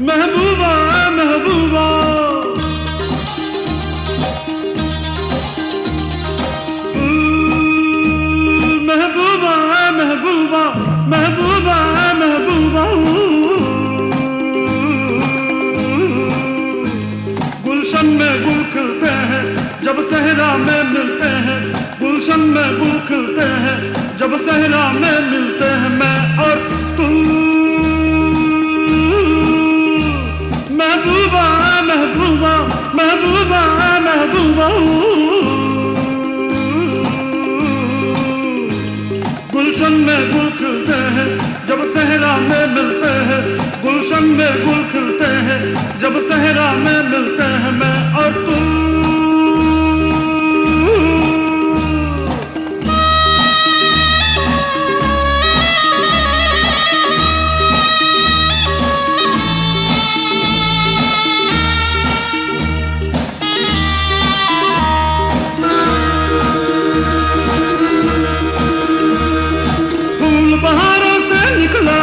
महबूबा महबूबा महबूबा महबूबा महबूबा महबूबा गुलशन में गुल खिलते हैं जब सहरा में मिलते हैं गुलशन में गुल खिलते हैं जब सहरा में मिलते हैं मैं और तू महबूबा महबूबा महबूबा महबूबा गुलशन में गुल खिलते हैं जब सहरा में मिलते हैं गुलशन में गुल खिलते हैं जब सहरा में मिलते हैं मैं और तू बहारों से निकला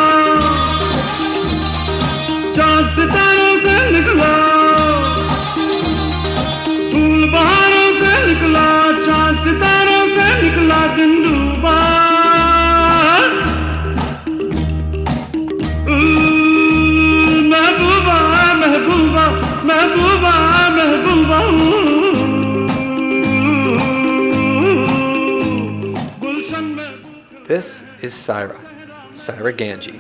चांद सितारों से निकला फूल बहारों से निकला चांद सितारों से निकला दिन डूबा महबूबा महबूबा महबूबा महबूबा गुलशन में This is Syra Ganji.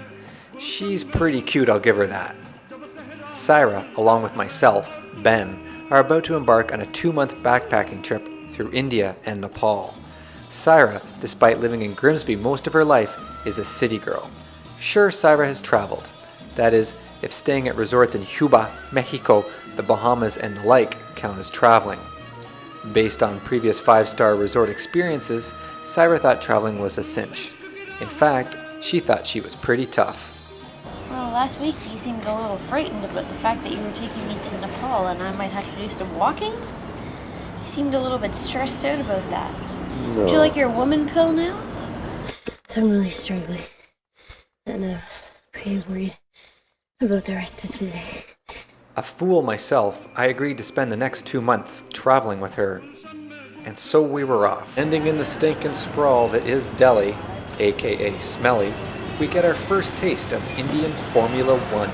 She's pretty cute, I'll give her that. Syra, along with myself, Ben, are about to embark on a 2-month backpacking trip through India and Nepal. Syra, despite living in Grimsby most of her life, is a city girl. Sure, Syra has traveled. That is, if staying at resorts in Cuba, Mexico, the Bahamas, and the like count as traveling. Based on previous 5-star resort experiences, Syra thought traveling was a cinch. In fact, she thought she was pretty tough. Well, last week you seemed a little frightened about the fact that you were taking me to Nepal and I might have to do some walking. You seemed a little bit stressed out about that. No. Would you like your woman pill now? So I'm really struggling. And I'm pretty worried about the rest of today. A fool myself, I agreed to spend the next 2 months traveling with her. And so we were off. Ending in the stinking sprawl that is Delhi, aka Smelly, we get our first taste of Indian Formula One.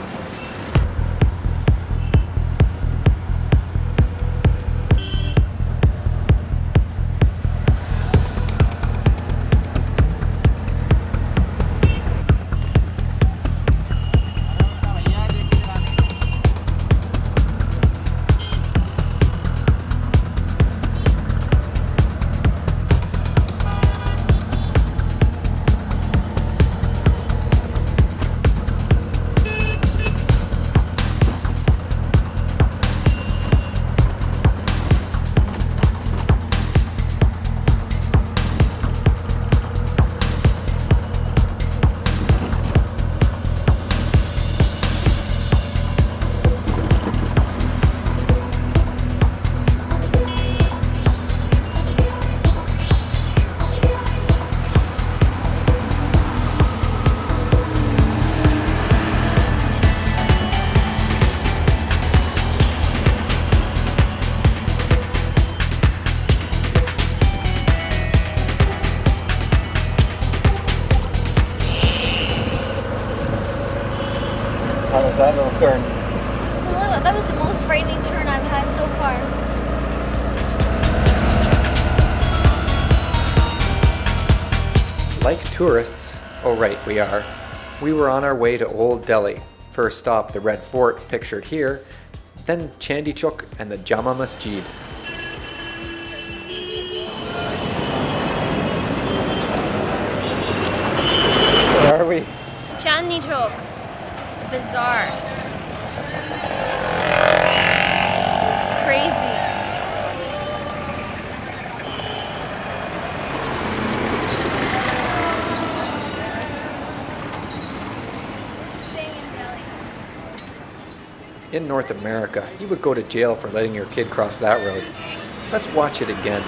How was that little turn? Well, that was the most frightening turn I've had so far. Like tourists, oh right, we were on our way to Old Delhi. First stop, the Red Fort, pictured here, then Chandi Chowk and the Jama Masjid. Where are we? Chandni Chowk. Bizarre. It's crazy. Staying in Delhi. In North America, you would go to jail for letting your kid cross that road. Let's watch it again.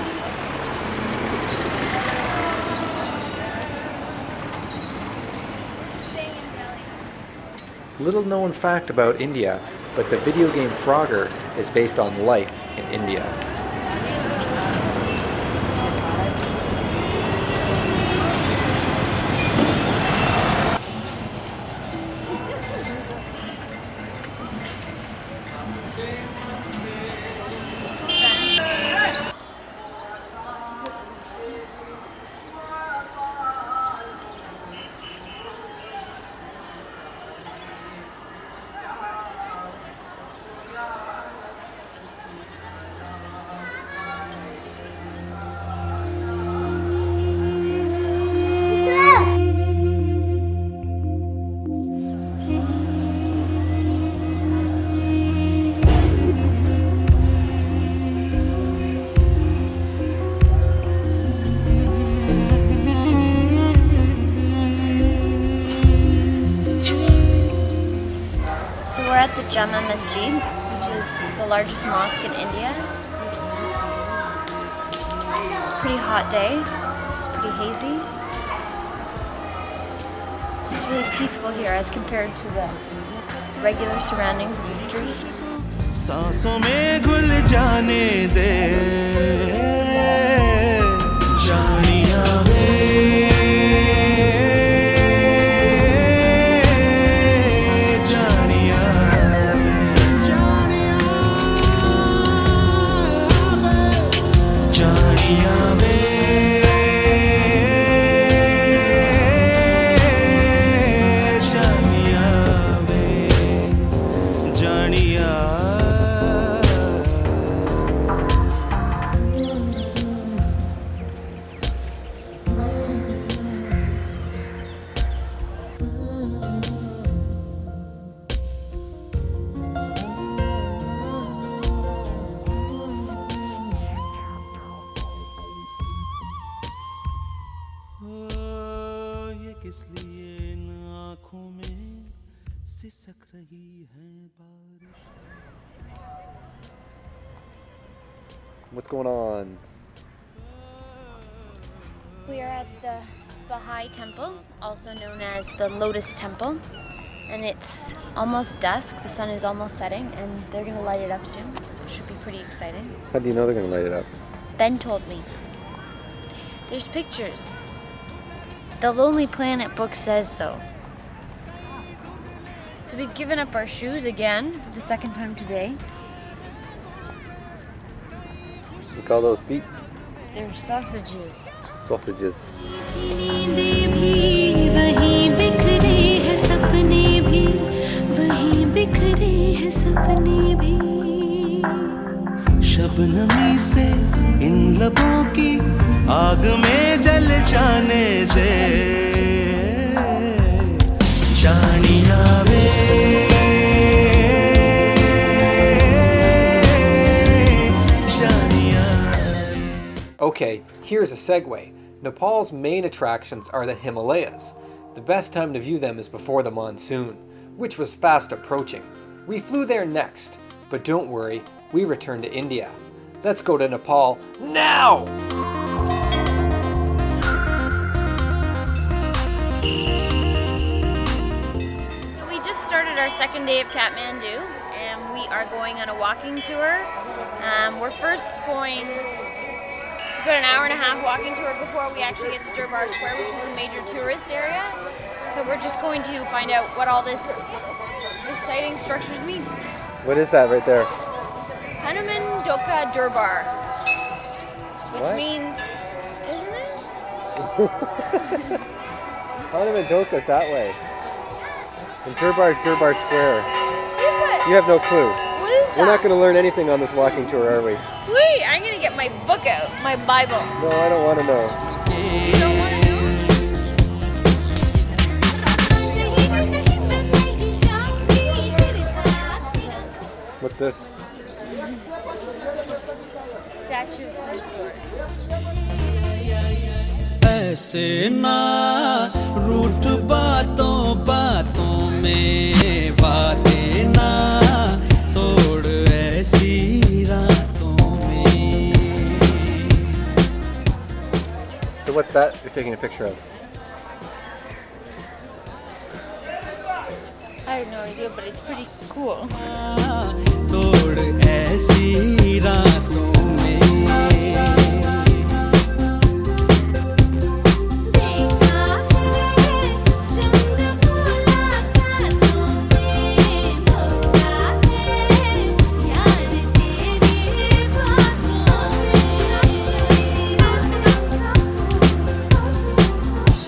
Little known fact about India, but the video game Frogger is based on life in India. So we're at the Jama Masjid, which is the largest mosque in India. It's a pretty hot day. It's pretty hazy. It's really peaceful here as compared to the regular surroundings of the street. सांसों में घुल जाने दे जानिया वे जानिया जानिया जानिया वे जानिया वे जानिया ये किस लिए इन आँखों में सिसक रही है बारिश What's going on? We are at the Baha'i Temple, also known as the Lotus Temple. And it's almost dusk, the sun is almost setting, and they're going to light it up soon. So it should be pretty exciting. How do you know they're going to light it up? Ben told me. There's pictures. The Lonely Planet book says so. So we've given up our shoes again for the second time today. You call those feet? They're sausages. Sausages. नींदें भी वहीं बिखरे हैं सपने भी वहीं बिखरे हैं सपने भी शबनमी से इन लबों की आग में जल जाने दे जानिया वे जानिया Okay, here's a segue. Nepal's main attractions are the Himalayas. The best time to view them is before the monsoon, which was fast approaching. We flew there next, but don't worry, we returned to India. Let's go to Nepal now! So we just started our second day of Kathmandu, and we are going on a walking tour. We're first going, it's about an hour and a half walking tour before we actually get to Durbar Square, which is the major tourist area. So we're just going to find out what all this exciting structures mean. What is that right there? Hanuman Doka Durbar, which What? means, isn't it? Hanuman Doka's that way. And Durbar's Durbar Square. Yeah, but You have no clue. what is that? We're not going to learn anything on this walking tour, are we? Wait, I'm gonna get my book out, my Bible. No, I don't want to know. You don't want to know? What's this? Statue of some sort. ऐसे ना रूठ बातों बातों में वादे ना तोड़ ऐसी रातों में So what's that you're taking a picture of? I I have no idea, but it's pretty cool. तोड़ ऐसी रातों में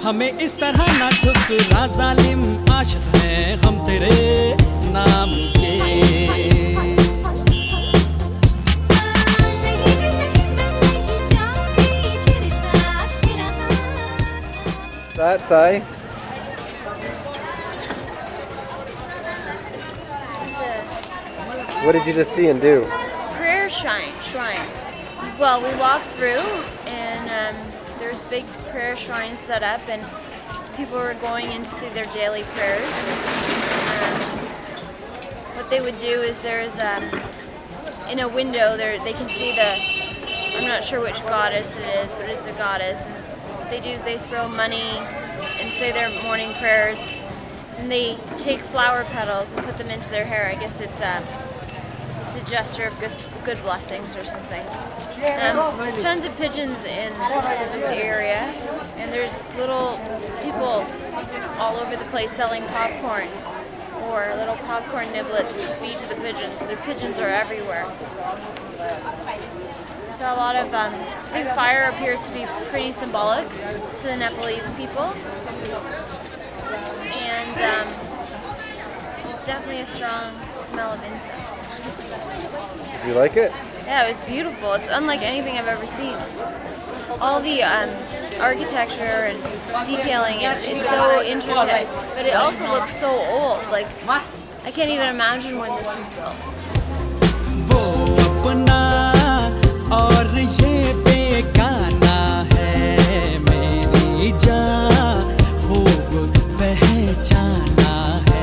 हमें इस तरह ना ठुकरा जालिम आशिक हैं हम तेरे नाम के That, Sai? What did you just see and do? Prayer shrine. Well, we walked through and there's big prayer shrines set up and people were going in to say their daily prayers. What they would do is there's in a window there they can see I'm not sure which goddess it is, but it's a goddess. And what they do is they throw money and say their morning prayers, and they take flower petals and put them into their hair. I guess it's a gesture of good blessings or something. There's tons of pigeons in this area, and there's little people all over the place selling popcorn or little popcorn niblets to feed to the pigeons. The pigeons are everywhere. So a lot of big fire appears to be pretty symbolic to the Nepalese people, and there's definitely a strong smell of incense. You like it? Yeah, it was beautiful. It's unlike anything I've ever seen. All the architecture and detailing, it's so intricate, but it also looks so old. Like, I can't even imagine when this was built. वो अपना और ये बेगाना है मेरी जान खूब पहचाना है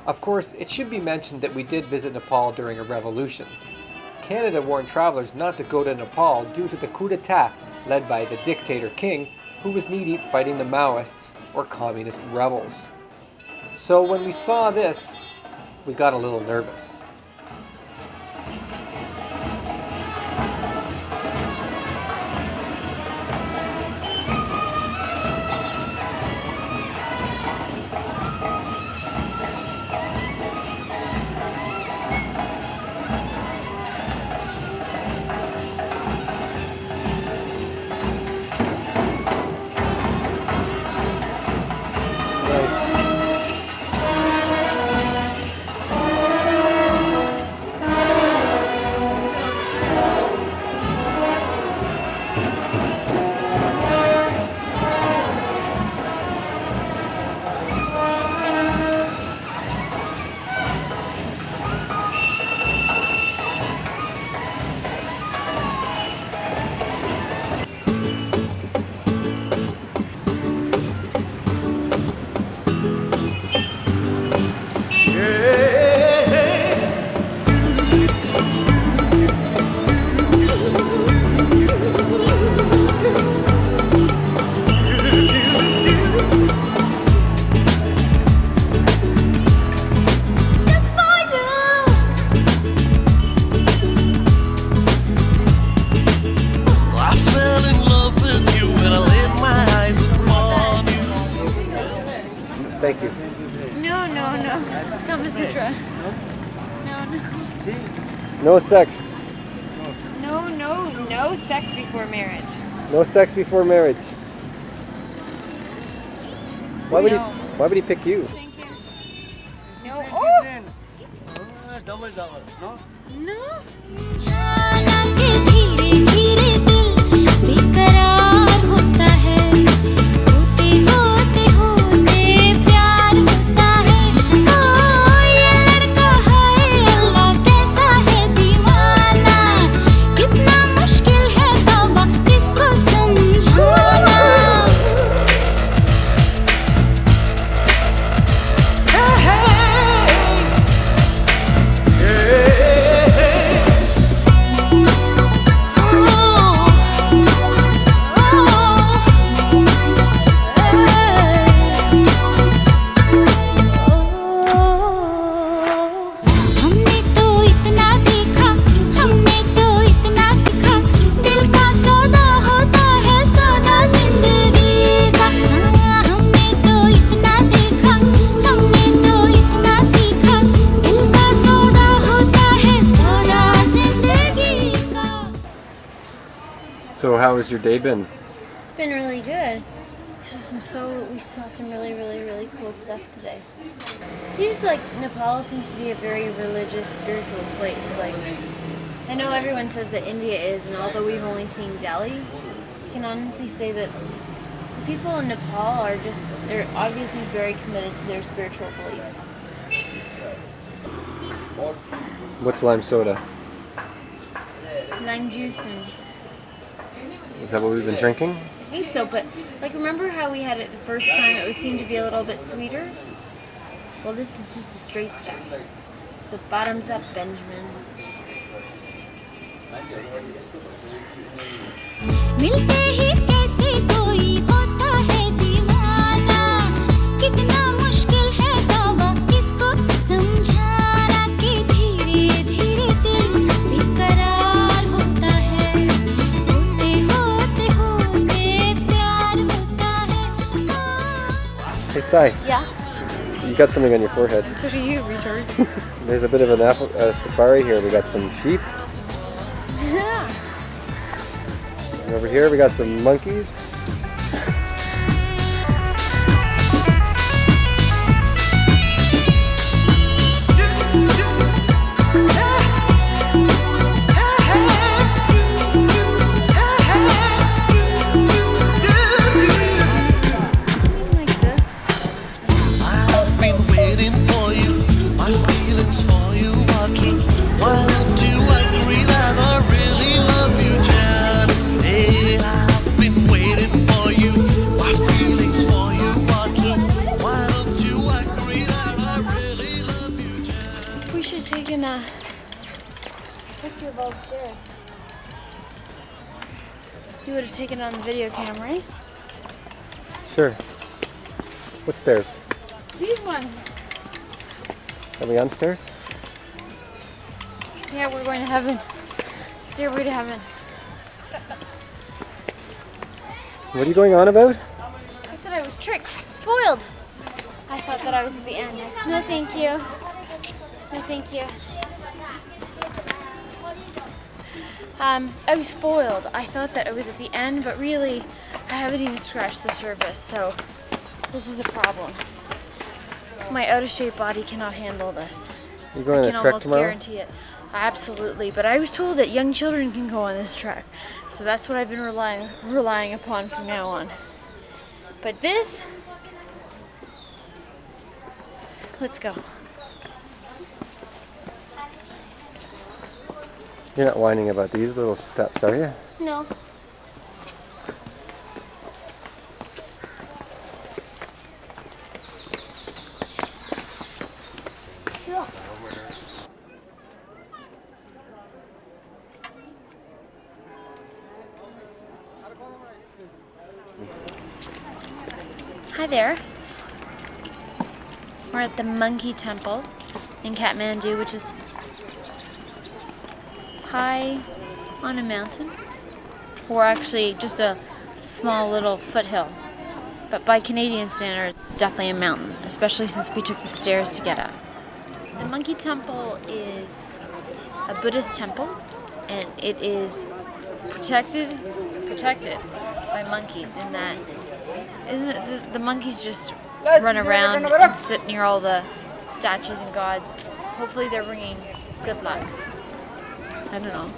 Of course, it should be mentioned that we did visit Nepal during a revolution. Canada warned travelers not to go to Nepal due to the coup d'etat led by the dictator king, who was knee-deep fighting the Maoists or communist rebels. So when we saw this, we got a little nervous. Thank you. No. It's Kama Sutra. No. No sex. No sex before marriage. No sex before marriage. Why would he pick you? Thank you. No. Oh! No. जाना के धीरे धीरे दिल बेकरार होता है होते होते होते प्यार होता है ओ ये लड़का है अल्लाह कैसा है दीवाना कितना मुश्किल है तौबा इसको समझाना How's your day been? It's been really good. We saw some really cool stuff today. It seems like Nepal seems to be a very religious, spiritual place. Like, I know everyone says that India is, and although we've only seen Delhi, I can honestly say that the people in Nepal they're obviously very committed to their spiritual beliefs. What's lime soda? Lime juice and Is that what we've been drinking? I think so, but like remember how we had it the first time, it seemed to be a little bit sweeter? Well, this is just the straight stuff. So bottoms up, Benjamin. मिलते ही कैसे कोई होता है दीवाना कितना मुश्किल है दावा किसको समझाना कि धीरे धीरे दिल बेकरार होता है होते होते होते प्यार होता है Hey, Sai, Yeah, you got something on your forehead. so do you, retard. There's a bit of a safari here. We got some sheep. And over here we got some monkeys. Like this. I've been waiting for you. My feelings for you are true. Why don't you agree that I really love you, Jan? Hey, I've been waiting for you. My feelings for you are true. Why don't you agree that I really love you, Jan? We should take a picture of all the stairs. You would have taken it on the video camera, right? Sure. What stairs? These ones. Are we on stairs? Yeah, we're going to heaven. Stairway to heaven. What are you going on about? I said I was tricked, foiled. I thought that I was at the end. No, thank you. No, thank you. I was foiled. I thought that it was at the end, but really, I haven't even scratched the surface, so this is a problem. My out-of-shape body cannot handle this. You going I on can a trek almost tomorrow? guarantee it. Absolutely, but I was told that young children can go on this trek, so that's what I've been relying upon from now on. But this, let's go. You're not whining about these little steps, are you? No. Hi there. We're at the Monkey Temple in Kathmandu, which is high on a mountain. Or actually just a small little foothill. But by Canadian standards, it's definitely a mountain, especially since we took the stairs to get up. The Monkey Temple is a Buddhist temple, and it is protected by monkeys in that the monkeys just run around and sit near all the statues and gods. Hopefully they're bringing good luck. I don't know.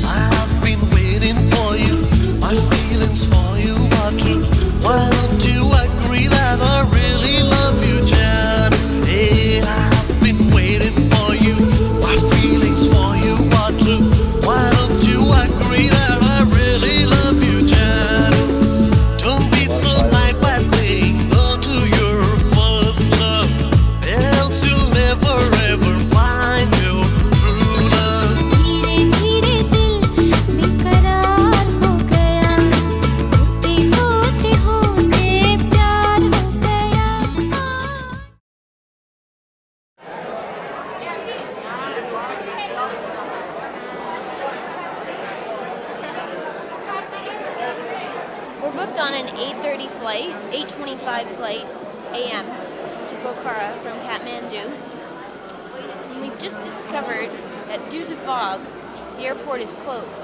I've been waiting for you. My feelings for you are true. Why don't you agree that I really love you, Jan? Hey, I've been waiting for you. My feelings for you are true. Why don't you agree that I really love you, Jan? Don't be so light by saying no to your first love. Else you'll never ever find your true love. धीरे धीरे दिल बेकरार हो गया होते होते होते प्यार हो गया We're booked on an 8:30 flight, 8:25 flight a.m. to Pokhara from Kathmandu. And we've just discovered that due to fog, the airport is closed.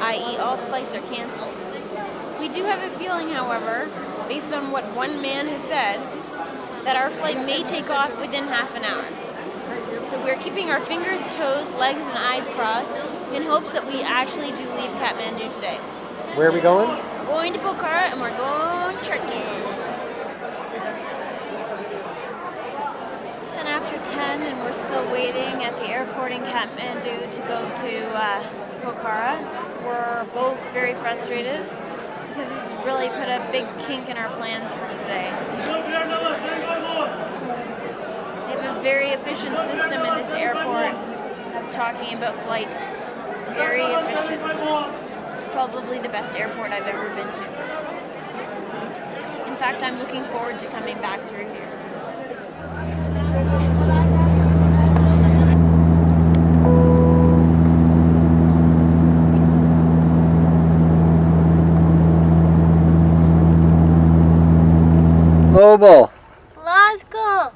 i.e. all the flights are canceled. We do have a feeling, however, based on what one man has said, that our flight may take off within half an hour. So we're keeping our fingers, toes, legs, and eyes crossed in hopes that we actually do leave Kathmandu today. Where are we going? We're going to Pokhara and we're going trekking. It's 10 after 10 and we're still waiting at the airport in Kathmandu to go to Pokhara. We're both very frustrated because this has really put a big kink in our plans for today. They have a very efficient system in this airport of talking about flights. Very efficient. It's probably the best airport I've ever been to. In fact, I'm looking forward to coming back through here. Global! Glasgow!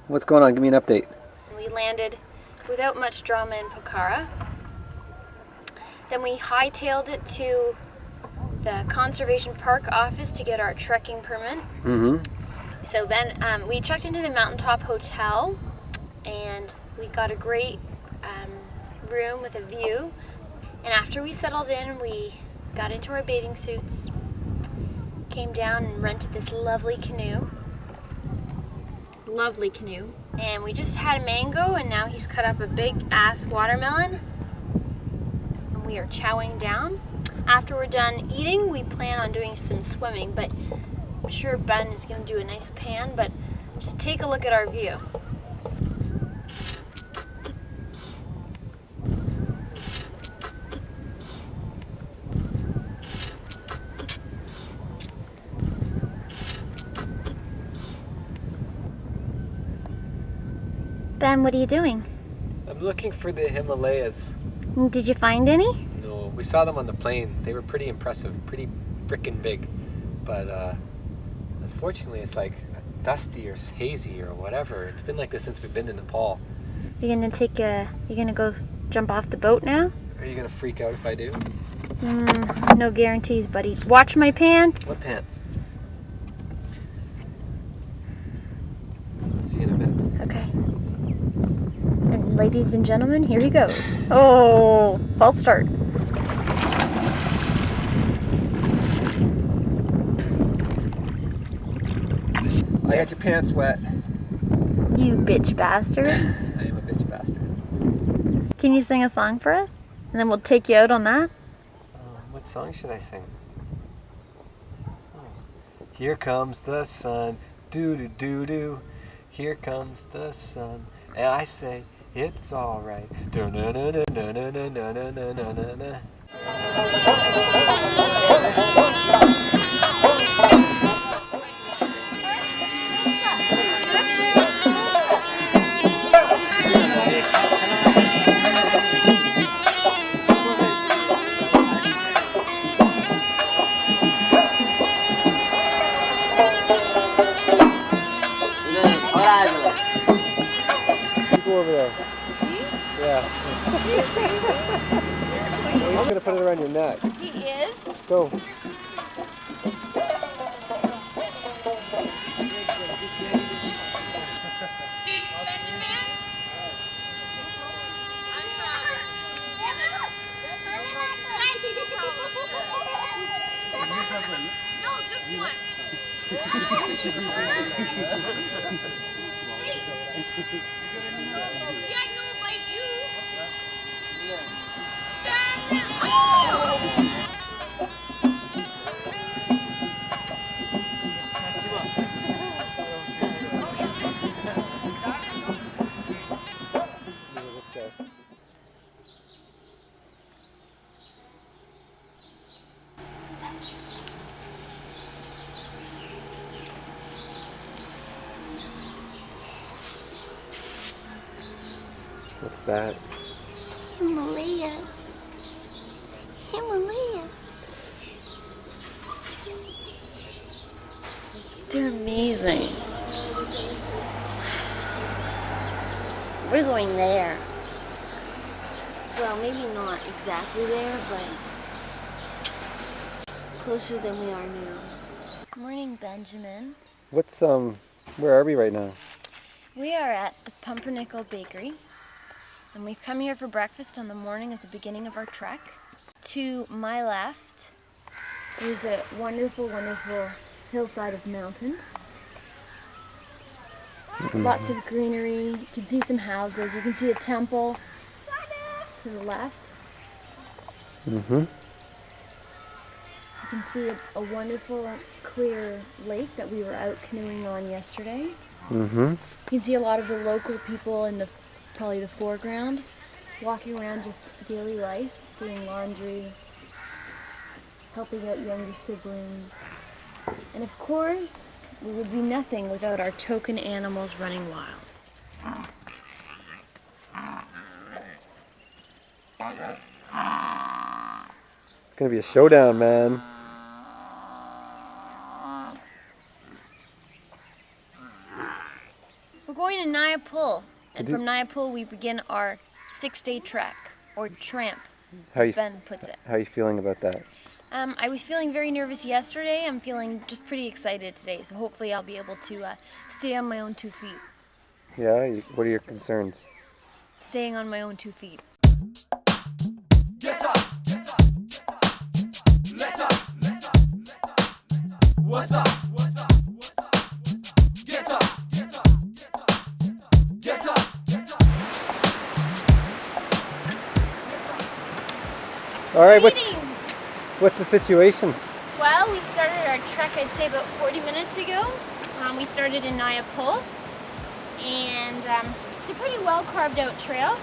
What's going on? Give me an update. We landed without much drama in Pokhara. Then we hightailed it to the Conservation Park office to get our trekking permit. So then we checked into the Mountaintop Hotel and we got a great room with a view. And after we settled in, we got into our bathing suits, came down and rented this lovely canoe. Lovely canoe. And we just had a mango and now he's cut up a big ass watermelon. And we are chowing down. After we're done eating, we plan on doing some swimming, but I'm sure Ben is going to do a nice pan, but just take a look at our view. Ben, what are you doing? I'm looking for the Himalayas. Did you find any? No, we saw them on the plane. They were pretty impressive, pretty freaking big. But unfortunately, it's like dusty or hazy or whatever. It's been like this since we've been to Nepal. You're gonna go jump off the boat now? Are you gonna freak out if I do? No guarantees, buddy. Watch my pants. What pants? I'll see you in a minute. Okay. And ladies and gentlemen, here he goes. Oh, false start. I got your pants wet. You bitch bastard. I am a bitch bastard. Can you sing a song for us? And then we'll take you out on that. What song should I sing? Here comes the sun, doo doo doo doo. Here comes the sun, and I say it's all right. Do na na na na na na na na na na na. Go over there. Yeah. I'm gonna put it around your neck. He is? Go. No, just one. Yeah, I know, but you. What's that? Himalayas. Himalayas. They're amazing. We're going there. Well, maybe not exactly there, but closer than we are now. Morning, Benjamin. Where are we right now? We are at the Pumpernickel Bakery, and we've come here for breakfast on the morning of the beginning of our trek. To my left, there's a wonderful, wonderful hillside of mountains. Lots of greenery. You can see some houses. You can see a temple to the left. Mm-hmm. You can see a wonderful, clear lake that we were out canoeing on yesterday. Mm-hmm. You can see a lot of the local people in probably the foreground, walking around just daily life, doing laundry, helping out younger siblings. And of course, we would be nothing without our token animals running wild. It's gonna be a showdown, man. We're going to Nayapul, and from Nayapul we begin our 6-day trek, or tramp, as Ben puts it. How are you feeling about that? I was feeling very nervous yesterday. I'm feeling just pretty excited today, so hopefully I'll be able to stay on my own 2 feet. Yeah? What are your concerns? Staying on my own 2 feet. Get up, get up, get up, let up, let up, let up, what's up, what's up, what's up, get up, get up, get up, get up, All right, Greetings! what's the situation? Well, we started our trek, I'd say, about 40 minutes ago. We started in Nayapul, and it's a pretty well carved out trail,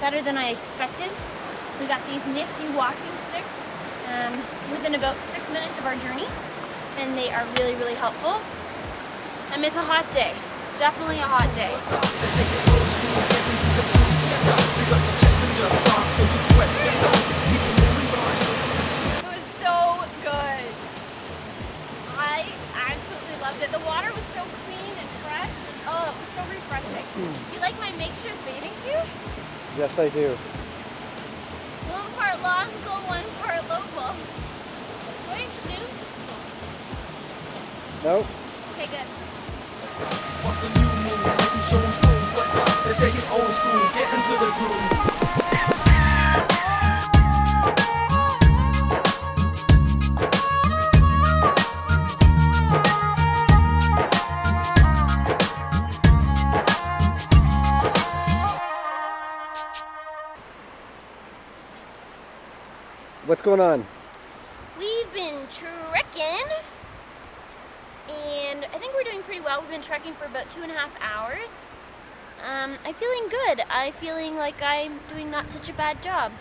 better than I expected. We got these nifty walking sticks within about 6 minutes of our journey, and they are really, really helpful. It's a hot day. It's definitely a hot day. It was so good. I absolutely loved it. The water was so clean and fresh. Oh, it was so refreshing. Do you like my makeshift bathing suit? Yes, I do. One part law school, one part local. Wait, Snoop? No? Okay, good. what's the new move, baby, show 'em cool, what's up, they say it's old school, get into the groove. What's going on? We've been trekking, and I think we're doing pretty well. We've been trekking for about 2.5 hours. I'm feeling good. I'm feeling like I'm doing not such a bad job.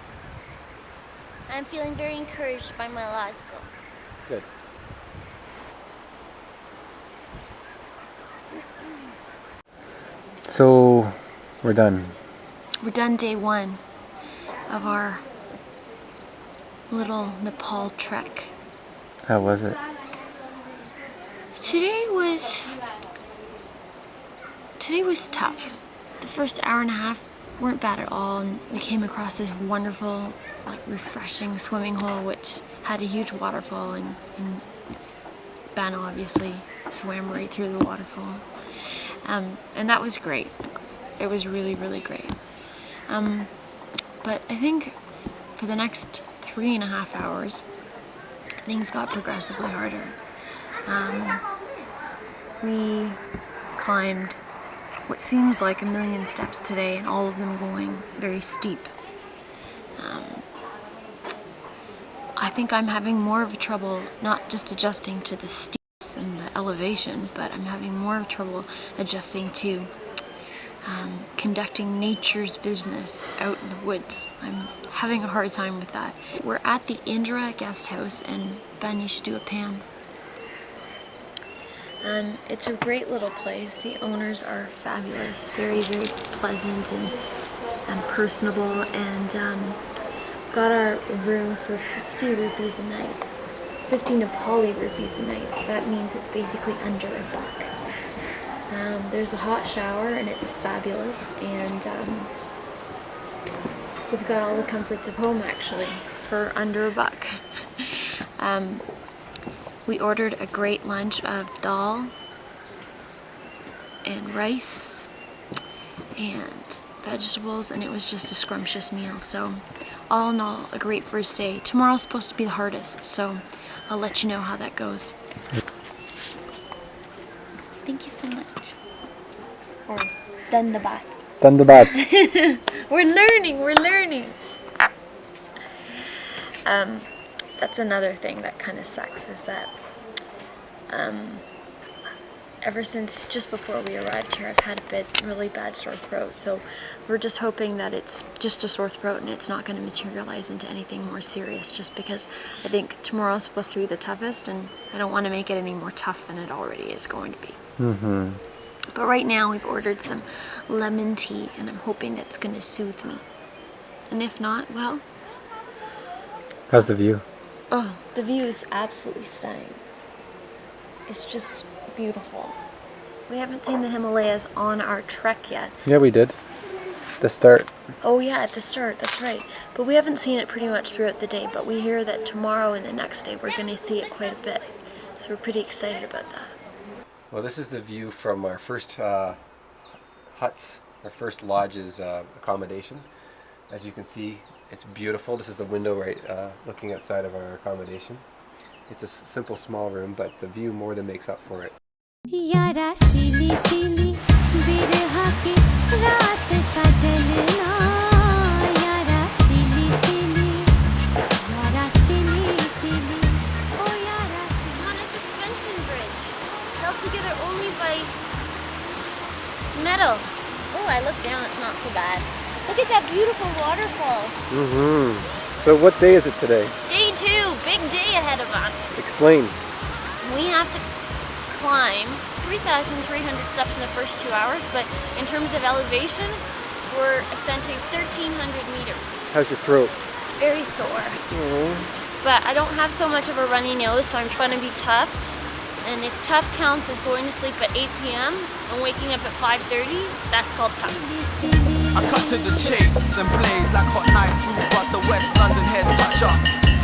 I'm feeling very encouraged by my law school. Good. So, we're done. We're done day 1 of our little Nepal trek. How was it? Today was tough. The first hour and a half weren't bad at all, and we came across this wonderful, refreshing swimming hole which had a huge waterfall, and Ben obviously swam right through the waterfall. And that was great. It was really, really great. But I think for the next 3.5 hours, things got progressively harder. We climbed what seems like 1,000,000 steps today, and all of them going very steep. I think I'm having more of a trouble not just adjusting to the steeps and the elevation, but I'm having more trouble adjusting to conducting nature's business out in the woods. I'm having a hard time with that. We're at the Indra guest house, and Ben, you should do a pan. It's a great little place. The owners are fabulous, very, very pleasant and personable, and got our room for 50 rupees a night. 50 Nepali rupees a night, so that means it's basically under $1. There's a hot shower, and it's fabulous, and we've got all the comforts of home actually for under $1. We ordered a great lunch of dal and rice and vegetables, and it was just a scrumptious meal. So all in all, a great first day. Tomorrow's supposed to be the hardest, so I'll let you know how that goes. Thank you so much. Or dandabat. Dandabat. We're learning. That's another thing that kind of sucks, is that ever since just before we arrived here, I've had a really bad sore throat. So we're just hoping that it's just a sore throat and it's not going to materialize into anything more serious, just because I think tomorrow's supposed to be the toughest, and I don't want to make it any more tough than it already is going to be. Mm-hmm. But right now we've ordered some lemon tea, and I'm hoping that's going to soothe me. And if not, well... How's the view? Oh, the view is absolutely stunning. It's just beautiful. We haven't seen the Himalayas on our trek yet. Yeah, we did. The start. Oh yeah, at the start, that's right. But we haven't seen it pretty much throughout the day, but we hear that tomorrow and the next day we're going to see it quite a bit. So we're pretty excited about that. Well, this is the view from our first huts, our first lodge's accommodation. As you can see, it's beautiful. This is the window right looking outside of our accommodation. It's a simple, small room, but the view more than makes up for it. यारा सिली सिली बिरहा की रात का जलना यारा सिली सिली यारा सिली सिली ओ यारा On a suspension bridge, held together only by metal. Oh, I look down, it's not so bad. Look at that beautiful waterfall. Mm-hmm. So what day is it today? Day 2, big day ahead of us. Explain. We have to climb 3,300 steps in the first 2 hours, but in terms of elevation, we're ascending 1,300 meters. How's your throat? It's very sore. But I don't have so much of a runny nose, so I'm trying to be tough. And if tough counts as going to sleep at 8 p.m. and waking up at 5:30, that's called tough. I cut to the chase and blaze like hot knife through butter. West London head toucher.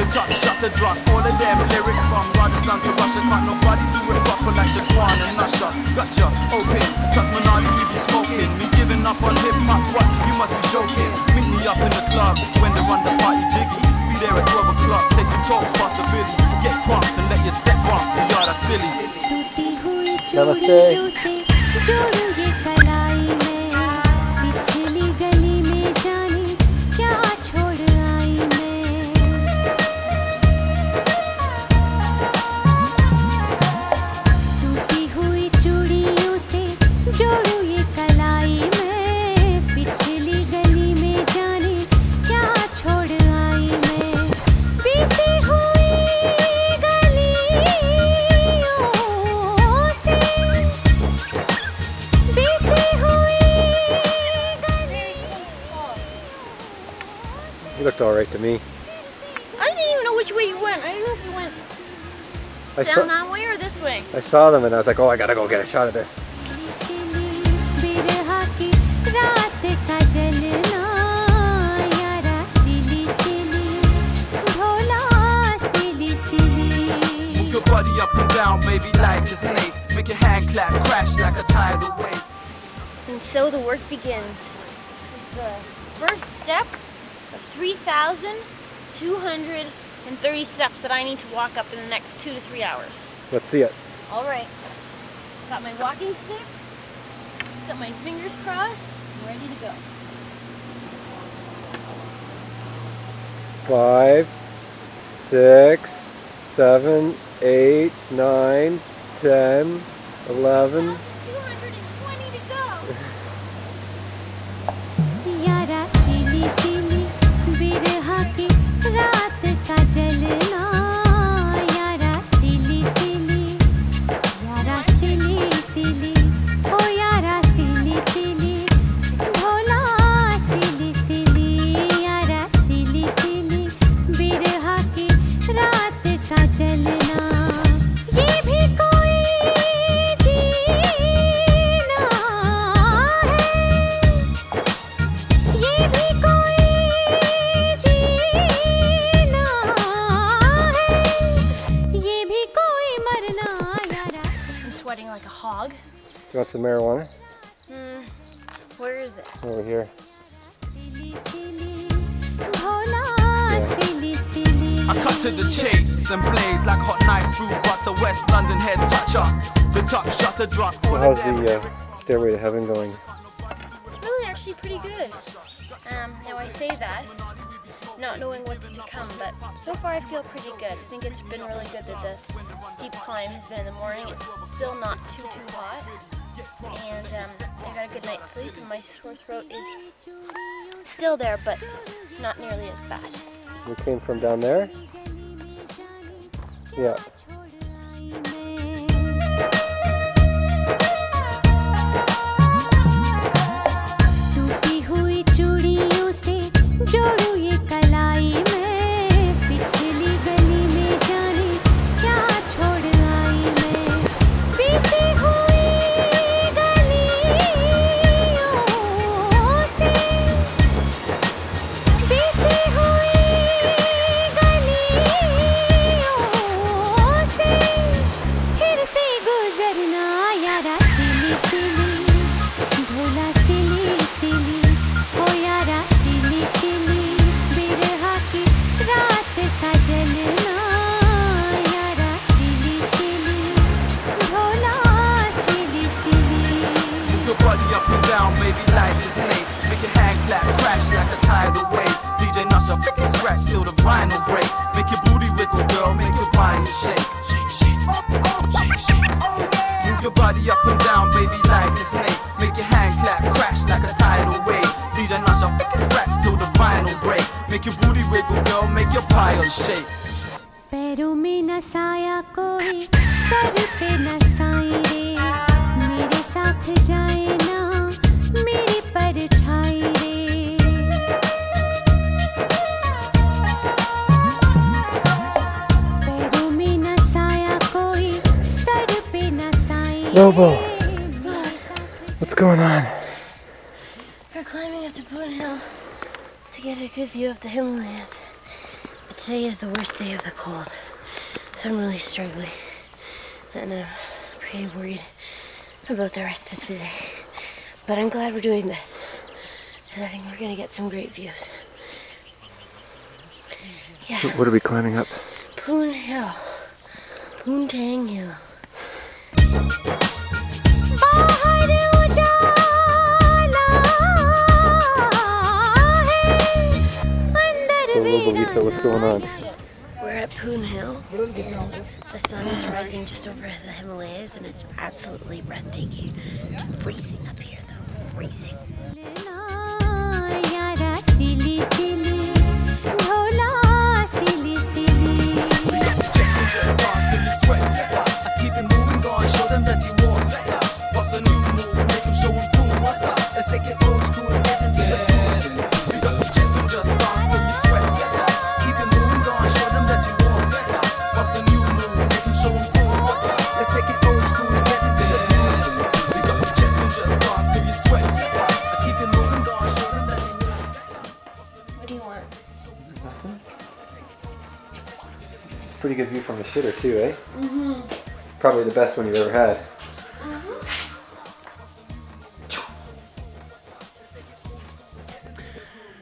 The top shot the drop. All of them lyrics from Rajasthan to Russia. Can't nobody do it proper like Shaquan and Usher. Gotcha, open. Plus Manali we be smoking. Me giving up on hip hop. What? You must be joking. Meet me up in the club when they run the party jiggy. Be there at 12 o'clock. Take your talks past the Billy. Get crunked and let your set bump. Y'all are silly. टूटी हुई चूड़ियों से जोड़ूं ये कलाई में पिछली गली में जाने क्या छोड़ आई मैं टूटी हुई चूड़ियों से जोड़ूं ये कलाई में पिछली गली में जाने क्या छोड़ आई मैं बीती हुई You looked all right to me. I didn't even know which way you went. I didn't know if you went down that way or this way. I saw them and I was like, oh, I gotta go get a shot of this. बिरहा की रात का जलना यारा सिली सिली ढोला सिली सिली Move your body up and down, baby, like a snake. Make your hand clap, crash like a tidal wave. And so the work begins. This is the first step of 3,230 steps that I need to walk up in the next 2 to 3 hours. Let's see it. All right. Got my walking stick. Got my fingers crossed. I'm ready to go. 5, 6, 7, 8, 9, 10, 11. 220 to go. यारा सिली सिली बिरहा की रात का जलना यारा सिली सिली सिली ओ यारा सिली सिली ढोला सिली सिली यारा सिली सिली बिरहा की रात का जलना ये भी कोई जीना है ये भी कोई sweating like a hog. You want some marijuana? Where is it? Over here. I cut to the chase and blaze like hot knife through butter. West London head toucher. The top shutter drop. So how's the Stairway to Heaven going? It's really actually pretty good. Now I say that, not knowing what's to come, but so far I feel pretty good. I think it's been really good that the steep climb has been in the morning. It's still not too hot. And I got a good night's sleep, and my sore throat is still there, but not nearly as bad. You came from down there? Yeah. टूटी हुई चूड़ियों से जोड़ू ये कलाई में पिछली गली में जाने क्या छोड़ आई मैं बीती हुई गलियों से बीती हुई गलियों से फिर से गुजरना यारा सिली सिली भोला सिली सिली ओ यारा सिली सिली बिरहा की रात का जलना यारा सिली सिली भोला सिली सिली Move your body up and down, baby, like a snake. Make your hand clap, crash like a tidal wave. DJ Nusha, pick and scratch till the vinyl break. Make your booty wiggle, girl, make your body shake. Shake, shake, shake, shake. Move your body up and down, baby, like a snake. Make your hand clap, crash like a tidal wave. DJ Nusha, pick and scratch till the vinyl break. Make your booty wiggle, girl, make your pile shake. पैरों में न साया कोई sir पे न साई रे मेरे साथ जाए ना मेरी परछाई रे पैरों में न साया कोई सर पे न साई Lobo, रे what's going on? We're climbing up to Poon Hill to get a good view of the Himalayas. But today is the worst day of the cold, so I'm really struggling. And I'm pretty worried about the rest of today. But I'm glad we're doing this, because I think we're going to get some great views. Yeah, What are we climbing up? Poon Hill. Poontang Hill. बाहर उजाला है अंदर So Lobo, Lisa, what's going on? We're at Poon Hill. The sun is rising just over the Himalayas, and it's absolutely breathtaking. It's freezing up here, though. Freezing. यारा सिली सिली भोला सिली सिली Jackson just dance till you sweat. I keep it moving, go on, show them that you want. What's the new move? Make them show them cool. What's up? Let's take it old school and get into the groove. We got the Jackson just dance till you sweat. Keep it moving, go on, show them that you want. What's the new move? Make them show them cool. What's up? Let's take it old school and get into the groove. We got the Jackson just dance till you sweat. Keep it moving, go on, show them that you want. What do you want? Pretty good view from the shitter too, eh? Mm-hmm. Probably the best one you've ever had.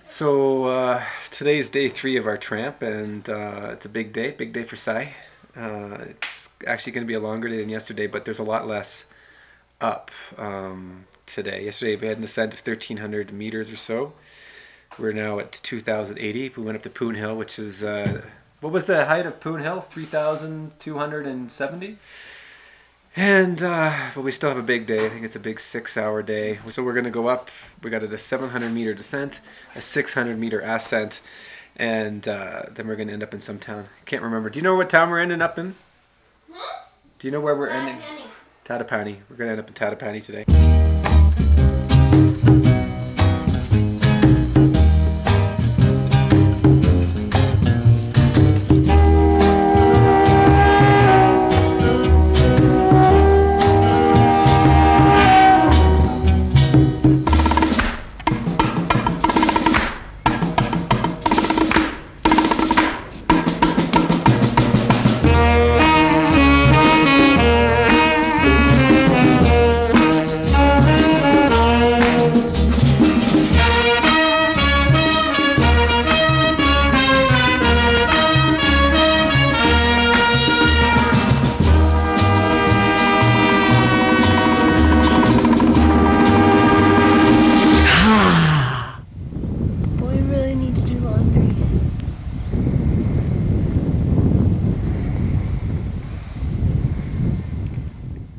So today's day 3 of our tramp, and it's a big day for Sai. It's actually going to be a longer day than yesterday, but there's a lot less up today. Yesterday we had an ascent of 1,300 meters or so. We're now at 2,080. We went up to Poon Hill, which is, what was the height of Poon Hill? 3,270? And, but we still have a big day. I think it's a big 6-hour day. So we're going to go up. We got a 700 meter descent, a 600 meter ascent, and then we're going to end up in some town. Can't remember. Do you know what town we're ending up in? Do you know where we're ending? Tatapani. We're going to end up in Tatapani today.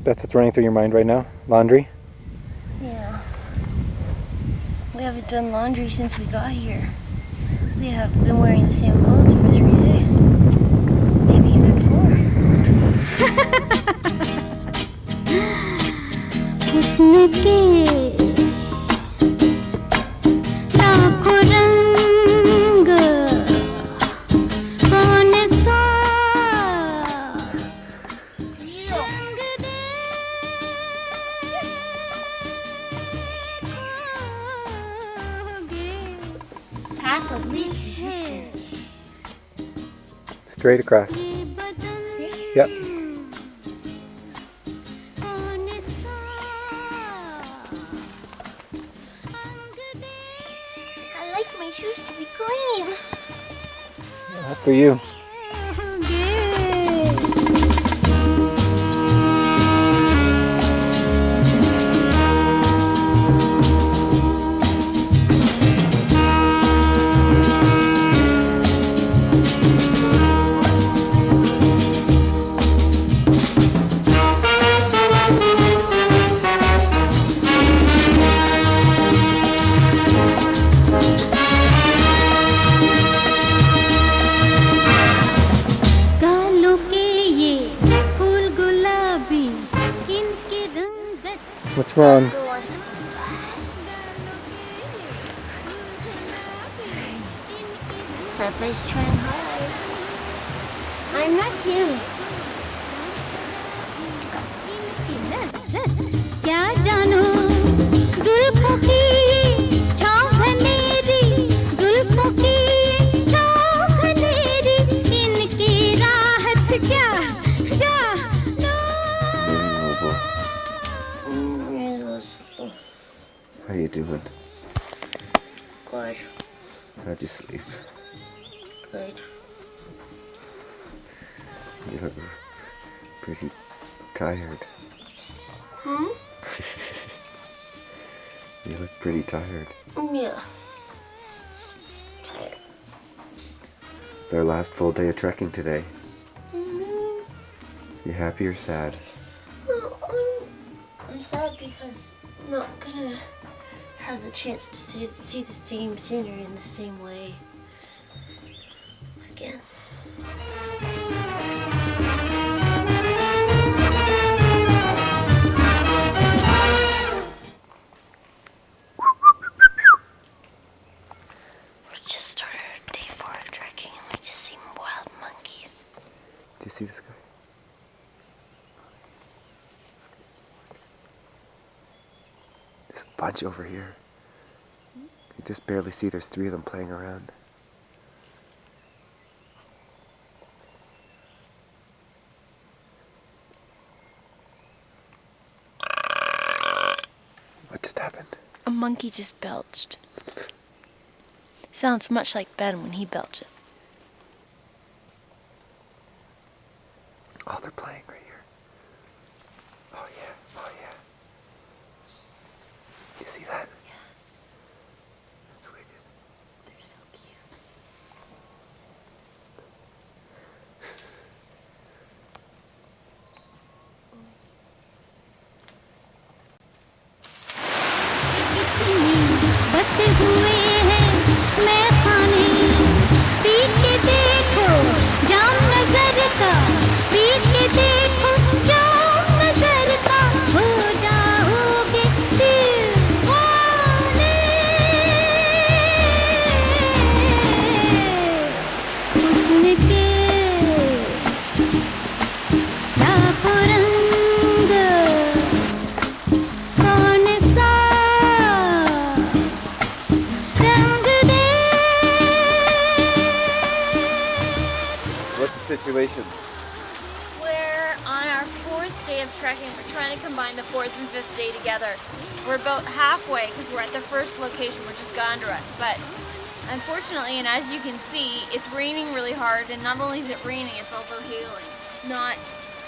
That's what's running through your mind right now? Laundry? Yeah. We haven't done laundry since we got here. We have been wearing the same clothes for 3 days. Maybe even 4. हुस्न के लाखों रंग कौन सा रंग देखोगे Path of least resistance. Straight across. ये बदन Yep. कौन सा रंग I like my shoes to be clean. Not for you. देखोगे गालों के ये फूल गुलाबी इनकी रंगत What's wrong? Let's go fast. So everybody's trying hard. I'm not cute. इनकी लज्जत क्या जानो जुल्फों की छाँव घनेरी जुल्फों की छाँव घनेरी इनकी राहत क्या जानो How you doing? Good, How'd you sleep? good. You look pretty tired. Hmm? You look pretty tired. Yeah. Tired. It's our last full day of trekking today. You happy or sad? Well, I'm sad because I'm not gonna have the chance to see the same scenery in the same way again. We just started day 4 of trekking and we just seen wild monkeys. Do you see this guy? There's a bunch over here. You just barely see there's 3 of them playing around. What just happened? A monkey just belched. Sounds much like Ben when he belches. Oh, they're playing right here. Oh yeah, oh yeah. You see that? Yeah, That's wicked. they're so cute. बसे हुए हैं मैं खाने P के देखो जाम नजर का P के देखो जाम नजर का हो जाओगे दीवाने हुस्न के लाखों रंग कौन सा रंग दे What's the situation? We're on our 4th day of trekking. We're trying to combine the 4th and 5th day together. We're about halfway because we're at the first location, which is Gondara. But unfortunately, and as you can see, it's raining really hard. And not only is it raining, it's also hailing. Not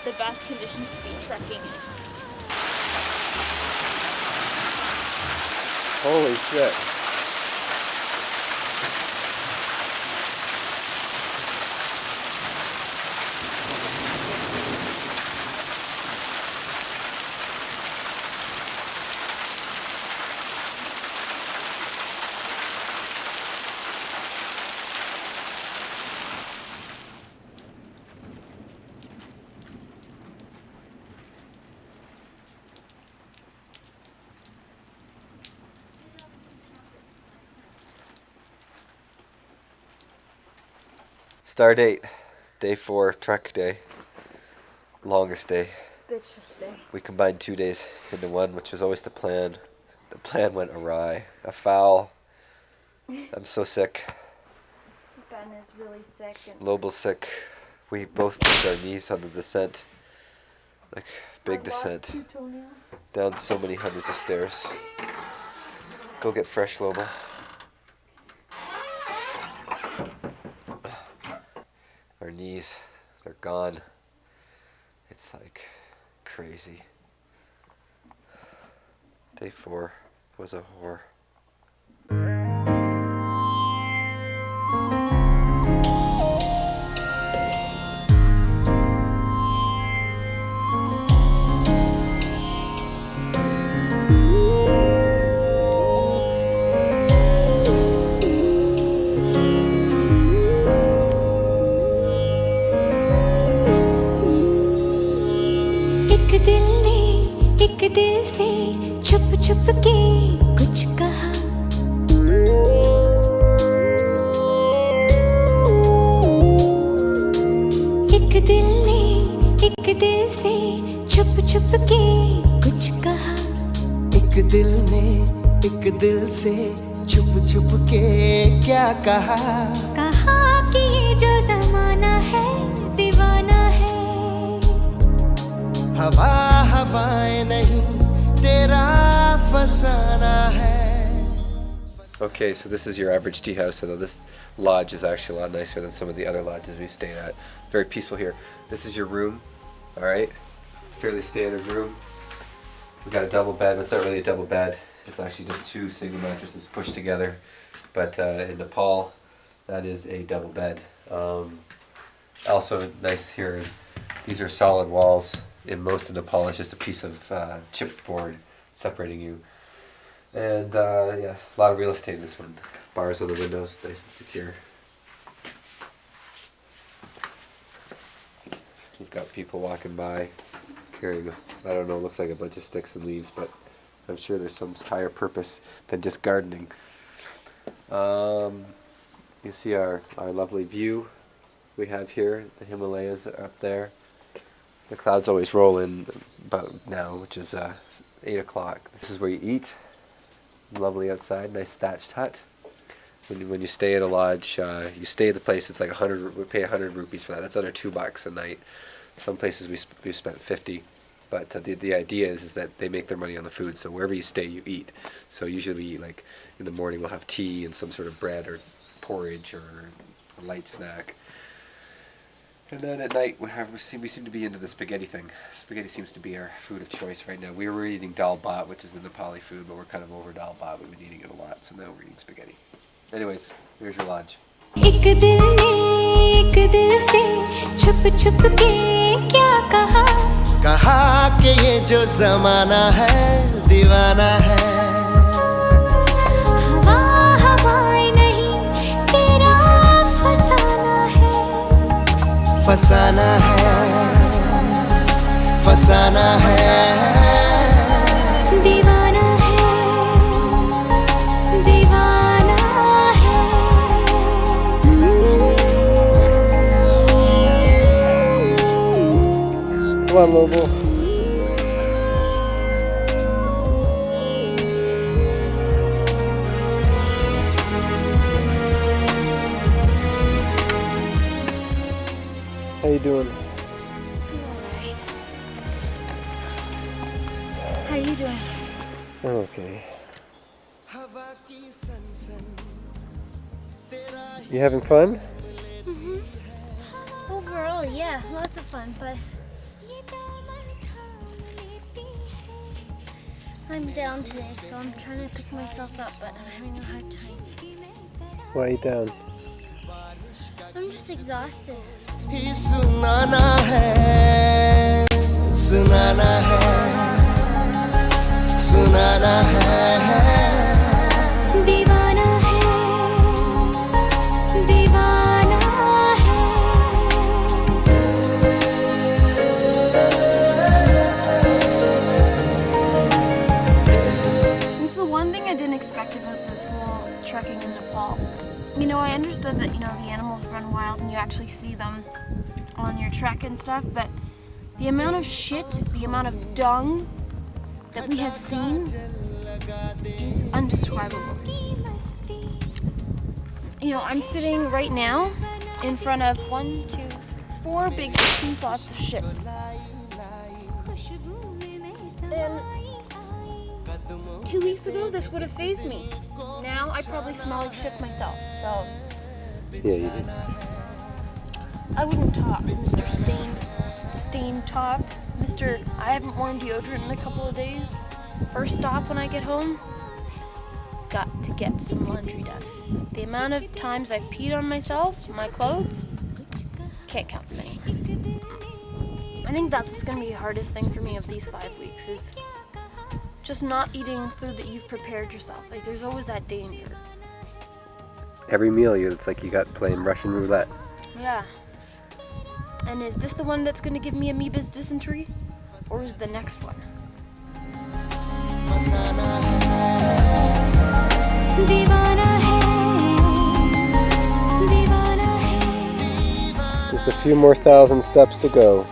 the best conditions to be trekking in. Holy shit. Star date, day 4, trek day. Longest day. Bitch, day. We combined 2 days into one, which was always the plan. The plan went awry. A foul. I'm so sick. Ben is really sick. And Lobel's sick. We both broke our knees on the descent. Like, big descent. Lost 2 toenails. Down so many hundreds of stairs. Go get fresh, Lobel. Our knees, they're gone. It's like crazy. Day 4 was a whore. एक दिल से छुप छुप के कुछ कहा एक दिल से छुप छुप के कुछ कहा एक दिल ने एक दिल से छुप छुप के क्या कहा कि ये जो जमाना है दीवाना है हवा हवाएं नहीं तेरा फसाना है. Okay, so this is your average tea house, although this lodge is actually a lot nicer than some of the other lodges we've stayed at. Very peaceful here. This is your room, alright? Fairly standard room. We've got a double bed, but it's not really a double bed. It's actually just 2 single mattresses pushed together. But in Nepal, that is a double bed. Also nice here is these are solid walls. In most of Nepal, it's just a piece of chipboard separating you. And yeah, a lot of real estate in this one. Bars on the windows, nice and secure. We've got people walking by carrying, I don't know, looks like a bunch of sticks and leaves, but I'm sure there's some higher purpose than just gardening. You see our lovely view we have here. The Himalayas are up there. The clouds always roll in about now, which is 8 o'clock. This is where you eat. Lovely outside, nice thatched hut. When you stay at a lodge, you stay at the place. It's like 100. We pay 100 rupees for that. That's under $2 a night. Some places we spent 50, but the idea is that they make their money on the food. So wherever you stay, you eat. So usually we eat, like in the morning we'll have tea and some sort of bread or porridge or a light snack. And then at night we seem to be into the spaghetti thing. Spaghetti seems to be our food of choice right now. We were eating dal bhat, which is the Nepali food, but we're kind of over dal bhat. We've been eating it a lot, so now we're eating spaghetti. Anyways, here's your lodge. एक दिल ने एक दिल से छुप छुप के क्या कहा कि ये जो जमाना है दीवाना है हवा हवाएं नहीं तेरा फसाना है फसाना है दीवाना है दीवाना है Come on, Lobo. How you doing? How are you doing? I'm okay. You having fun? Overall, yeah, lots of fun, but I'm down today, so I'm trying to pick myself up, but I'm having a hard time. Why are you down? I'm just exhausted. ही सुनाना है सुनाना है दीवाना है दीवाना है This is the one thing I didn't expect about this whole trekking in Nepal. You know, I understood that, the animals run wild and you actually see them on your trek and stuff, but the amount of shit, the amount of dung that we have seen is undescribable. You know, I'm sitting right now in front of 4 big shipping plots of shit. And 2 weeks ago, this would have fazed me. Now I probably smell like shit myself, so Yeah, you did. I wouldn't talk, Mr. Stained Top. Mr. I haven't worn deodorant in a couple of days. First stop when I get home, got to get some laundry done. The amount of times I've peed on myself, my clothes, can't count many. I think that's what's going to be the hardest thing for me of these 5 weeks is just not eating food that you've prepared yourself. Like, there's always that danger. Every meal, it's like you got playing Russian roulette. Yeah. And is this the one that's going to give me amoeba's dysentery? Or is the next one? Just a few more 1,000 steps to go.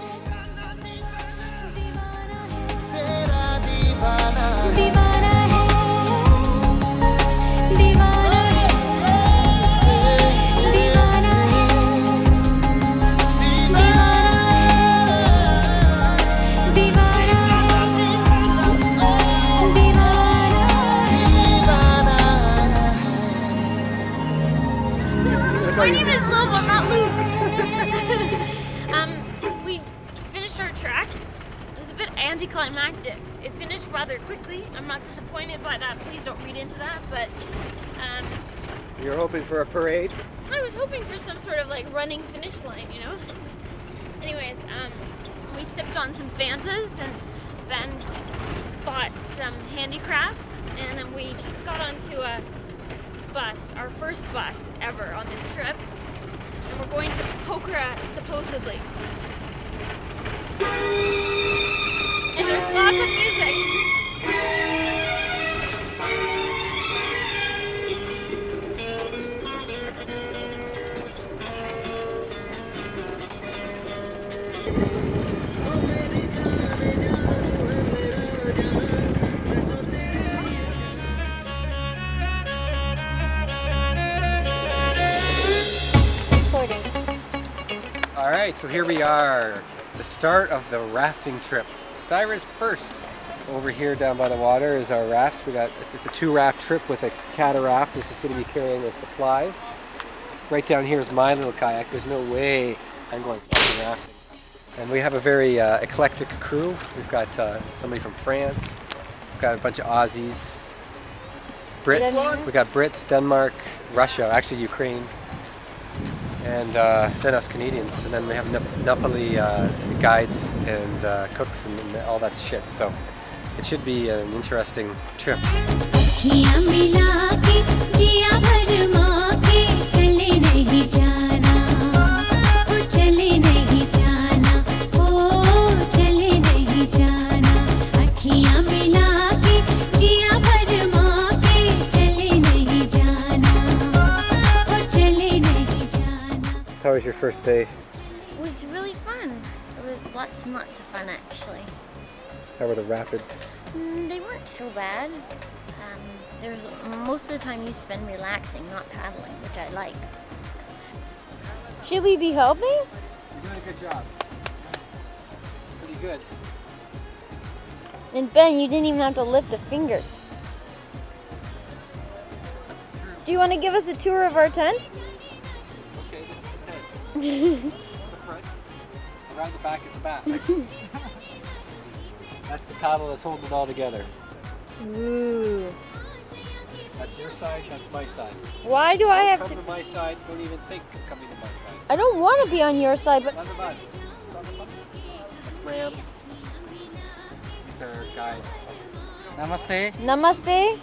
My name is Lobo, not Luke. We finished our track. It was a bit anticlimactic. It finished rather quickly. I'm not disappointed by that. Please don't read into that. But You're hoping for a parade? I was hoping for some sort of like running finish line, you know? Anyways, we sipped on some Fantas and then bought some handicrafts, and then we just got onto a bus, our first bus ever on this trip, and we're going to Pokhara, supposedly. And there's lots of music. Alright, so here we are, the start of the rafting trip. Syra's first. Over here down by the water is our rafts. It's a 2-raft trip with a cataract, which is going to be carrying the supplies. Right down here is my little kayak. There's no way I'm going fucking rafting. And we have a very eclectic crew. We've got somebody from France. We've got a bunch of Aussies. Brits. We've got Brits, Denmark, Russia, actually Ukraine. And then us Canadians, and then we have Nepali guides and cooks and all that shit. So it should be an interesting trip. How was your first day? It was really fun. It was lots and lots of fun, actually. How were the rapids? They weren't so bad. There's most of the time you spend relaxing, not paddling, which I like. Should we be helping? You're doing a good job. Pretty good. And Ben, you didn't even have to lift a finger. Do you want to give us a tour of our tent? Okay, this is the tent. The front. Around the back is the back. That's the paddle that's holding it all together. Ooh. That's your side, that's my side. Why do I have Come to? to my side, don't even think of coming to my side. I don't want to be on your side, but None of us. That's Ram. He's our guide. Namaste. Namaste.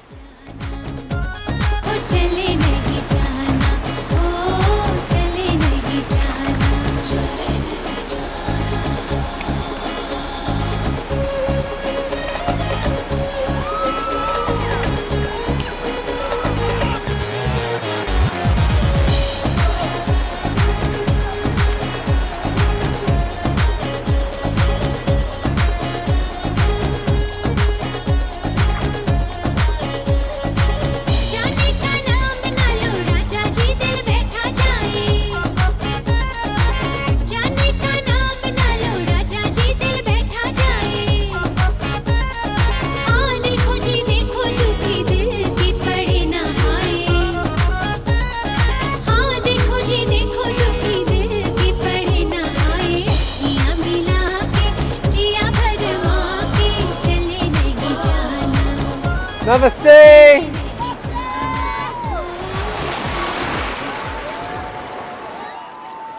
Namaste!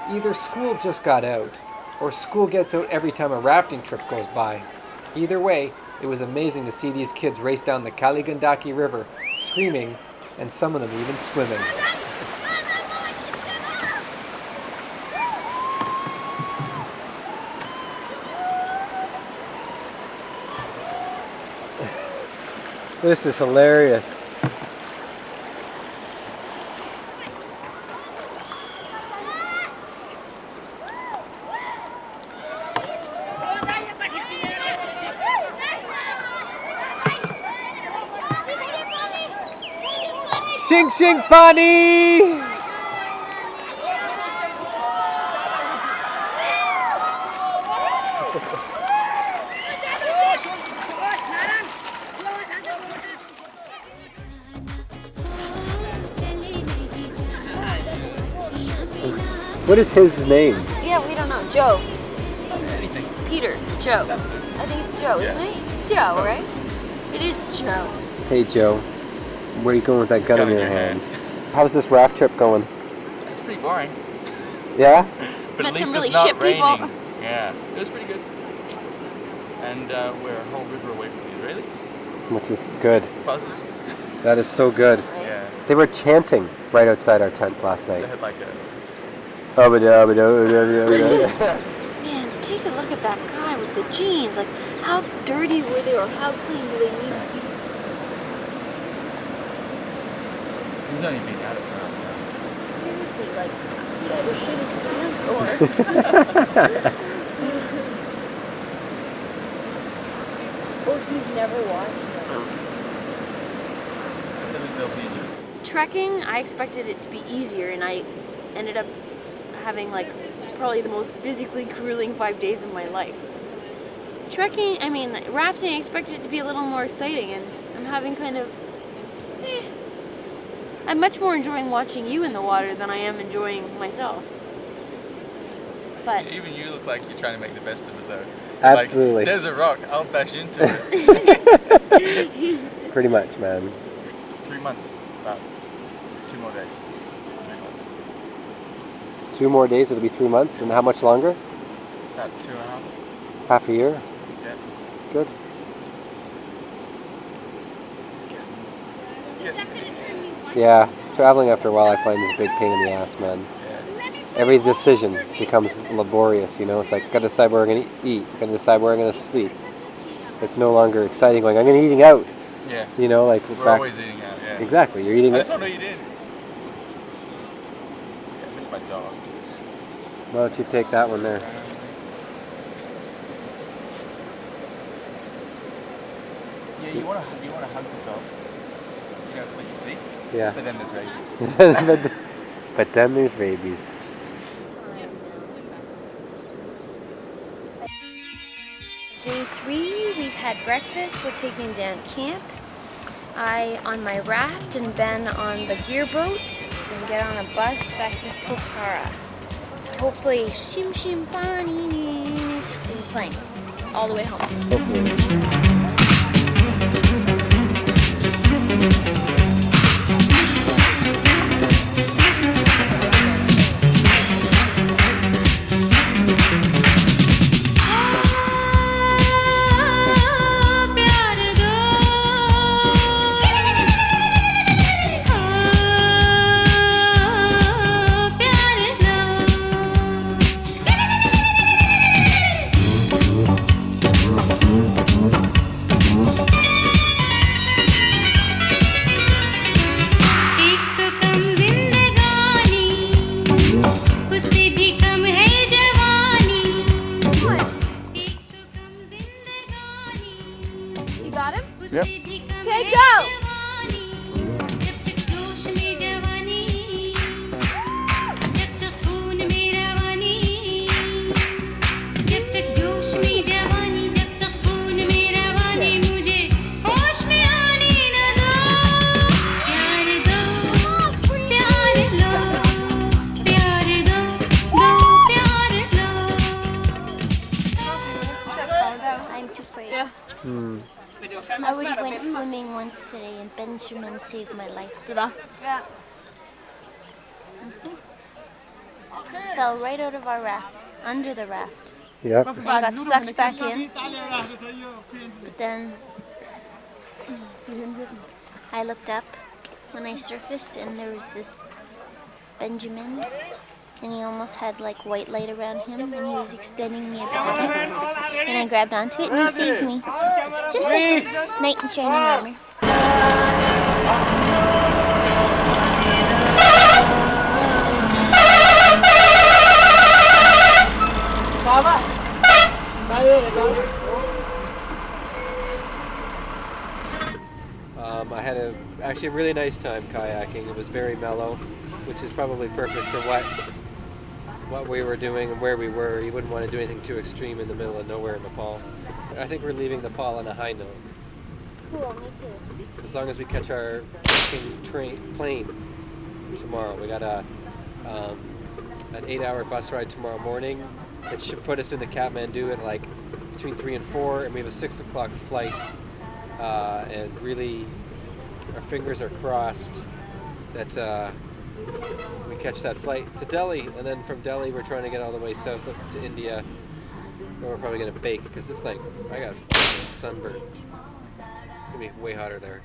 Either school just got out, or school gets out every time a rafting trip goes by. Either way, it was amazing to see these kids race down the Kaligandaki River, screaming, and some of them even swimming. This is hilarious. Shing shing pani! What is his name? Yeah, we don't know. Joe. Peter. Joe. I think it's Joe, isn't it? It's Joe, right? It is Joe. Hey Joe, where are you going with that gun in your hand? How's this raft trip going? It's pretty boring. Yeah? But Met at least some really it's not shit raining. people. Yeah, it was pretty good. And we're a whole river away from the Israelis. Which is good. Positive. That is so good. Yeah. They were chanting right outside our tent last They night. had like a... Man, take a look at that guy with the jeans. Like, how dirty were they or how clean do they need to be? He's not even being out of town. Seriously, like, he either shit his pants or... or he's never washed them. Trekking, I expected it to be easier, and I ended up having like probably the most physically grueling 5 days of my life. Rafting, I expected it to be a little more exciting, and I'm having kind of, I'm much more enjoying watching you in the water than I am enjoying myself. But Even you look like you're trying to make the best of it though. Absolutely. Like, there's a rock, I'll bash into it. Pretty much, man. 3 months, about 2 more days. 3 months. 2 more days, it'll be 3 months. And how much longer? About 2.5. Half a year? Yeah. Good. It's getting Yeah, traveling after a while I find is a big pain in the ass, man. Every decision becomes laborious, you know? It's like, gotta decide where I'm gonna eat, gotta decide where I'm gonna sleep. It's no longer exciting going, I'm gonna eating out. Yeah. You know, like We're back... always eating out, yeah. Exactly, you're eating I out. just want to eat in. Yeah, I miss my dog. Why don't you take that one there? Yeah, you want to hug the dogs. You know, when you sleep. Yeah. But then there's rabies. But then there's babies. Day 3, we've had breakfast. We're taking down camp. I on my raft and Ben on the gear boat, and get on a bus back to Pokhara. So hopefully, shim shim pani, we'll be playing all the way home. Hopefully. You got him? Yep. Okay, go! I'm too afraid. Yeah. I already went swimming once today and Benjamin saved my life. Yeah. Fell right out of our raft, under the raft, Yep. and got sucked back in. But then I looked up when I surfaced and there was this Benjamin and he almost had like white light around him and he was extending me a paddle and I grabbed onto it and he saved me. Just like a knight in shining armor. I had actually a really nice time kayaking. It was very mellow, which is probably perfect for what we were doing and where we were. You wouldn't want to do anything too extreme in the middle of nowhere in Nepal. I think we're leaving Nepal on a high note. Cool, me too. As long as we catch our plane tomorrow. We got an 8-hour bus ride tomorrow morning. It should put us into Kathmandu at like between 3 and 4, and we have a 6 o'clock flight. And really, our fingers are crossed that we catch that flight to Delhi, and then from Delhi we're trying to get all the way south up to India, where we're probably gonna bake because it's like I got a sunburn. It's gonna be way hotter there.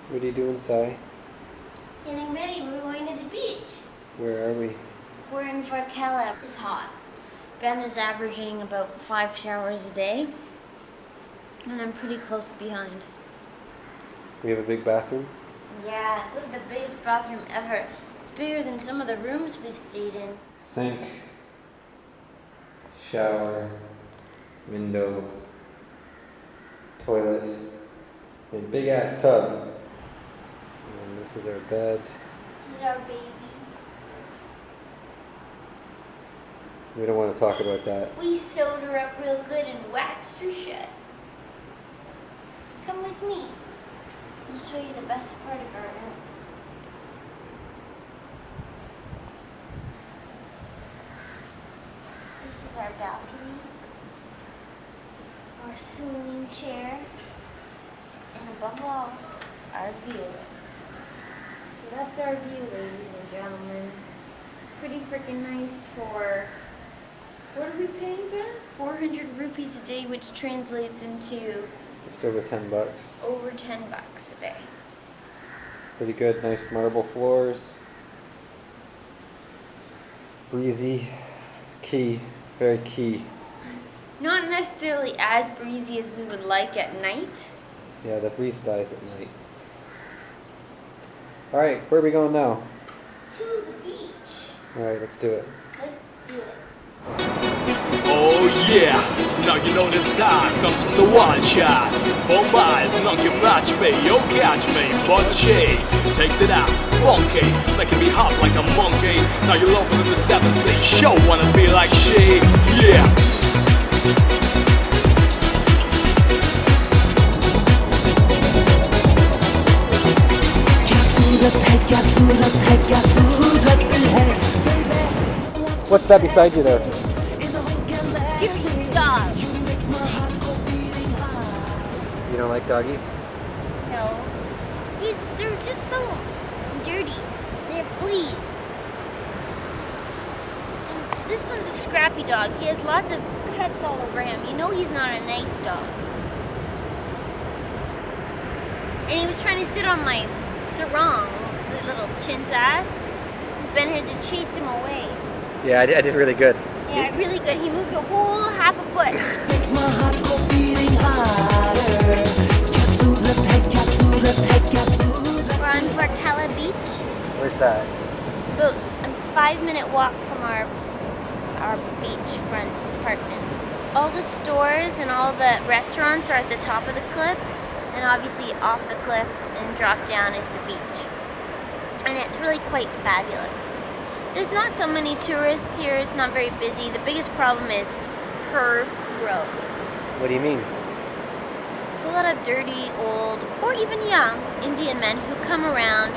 What are you doing, Sai? Getting ready, we're going to the beach. Where are we? We're in Varkala. It's hot. Ben is averaging about 5 showers a day, and I'm pretty close behind. We have a big bathroom. Yeah, look at the biggest bathroom ever. It's bigger than some of the rooms we've stayed in. Sink, shower, window, toilet, and a big ass tub. And this is our bed. This is our baby. We don't want to talk about that. We sewed her up real good and waxed her shut. Come with me. I'll show you the best part of our room. This is our balcony, our swimming chair, and above all, our view. So that's our view, ladies and gentlemen. Pretty freaking nice for, what are we paying, Ben? 400 rupees a day, which translates into Just over $10. over $10 a day. Pretty good, nice marble floors. Breezy, key, very key. Not necessarily as breezy as we would like at night. Yeah, the breeze dies at night. Alright, where are we going now? To the beach. Alright, let's do it. Let's do it. Oh yeah, now you know this time comes from the one shot. 4 miles, not your match me, you'll catch me. But she takes it out, funky, making me hop like a monkey. Now you're over in the 7th sea, show wanna be like she, yeah. What's that beside you there? dirty dog. You don't like doggies? No. They're just so dirty. They have fleas. And this one's a scrappy dog. He has lots of cuts all over him. You know he's not a nice dog. And he was trying to sit on my sarong, the little chintz ass. Ben had to chase him away. Yeah, I did really good. Yeah, really good. He moved a whole half a foot. We're on Varkala Beach. Where's that? About a 5-minute walk from our beachfront apartment. All the stores and all the restaurants are at the top of the cliff, and obviously off the cliff and drop down is the beach. And it's really quite fabulous. There's not so many tourists here, it's not very busy. The biggest problem is Perth Road. What do you mean? There's a lot of dirty, old, or even young Indian men who come around.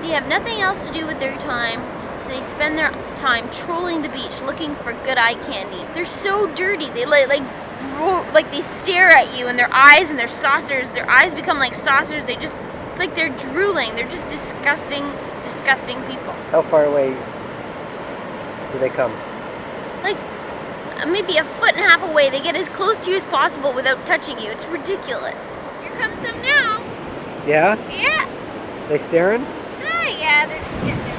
They have nothing else to do with their time, so they spend their time trolling the beach looking for good eye candy. They're so dirty. They like they stare at you, and their eyes and their saucers. Their eyes become like saucers. It's like they're drooling. They're just disgusting, disgusting people. How far away do they come? Like maybe a foot and a half away. They get as close to you as possible without touching you. It's ridiculous. Here comes some now. Yeah? Yeah. They staring? Oh yeah, they're just getting there.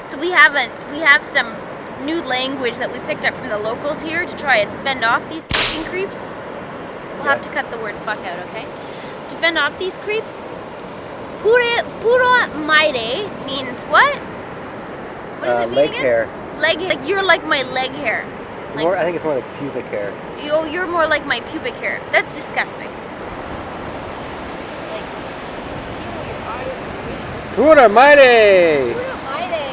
So we have some new language that we picked up from the locals here to try and fend off these fucking creeps. We'll have to cut the word fuck out, okay? To fend off these creeps. Puro maire means what? What does it mean leg again? hair. Leg, like you're like my leg hair. Like, I think it's more like pubic hair. you're more like my pubic hair. That's disgusting. Like, Pura Maire! puro maire.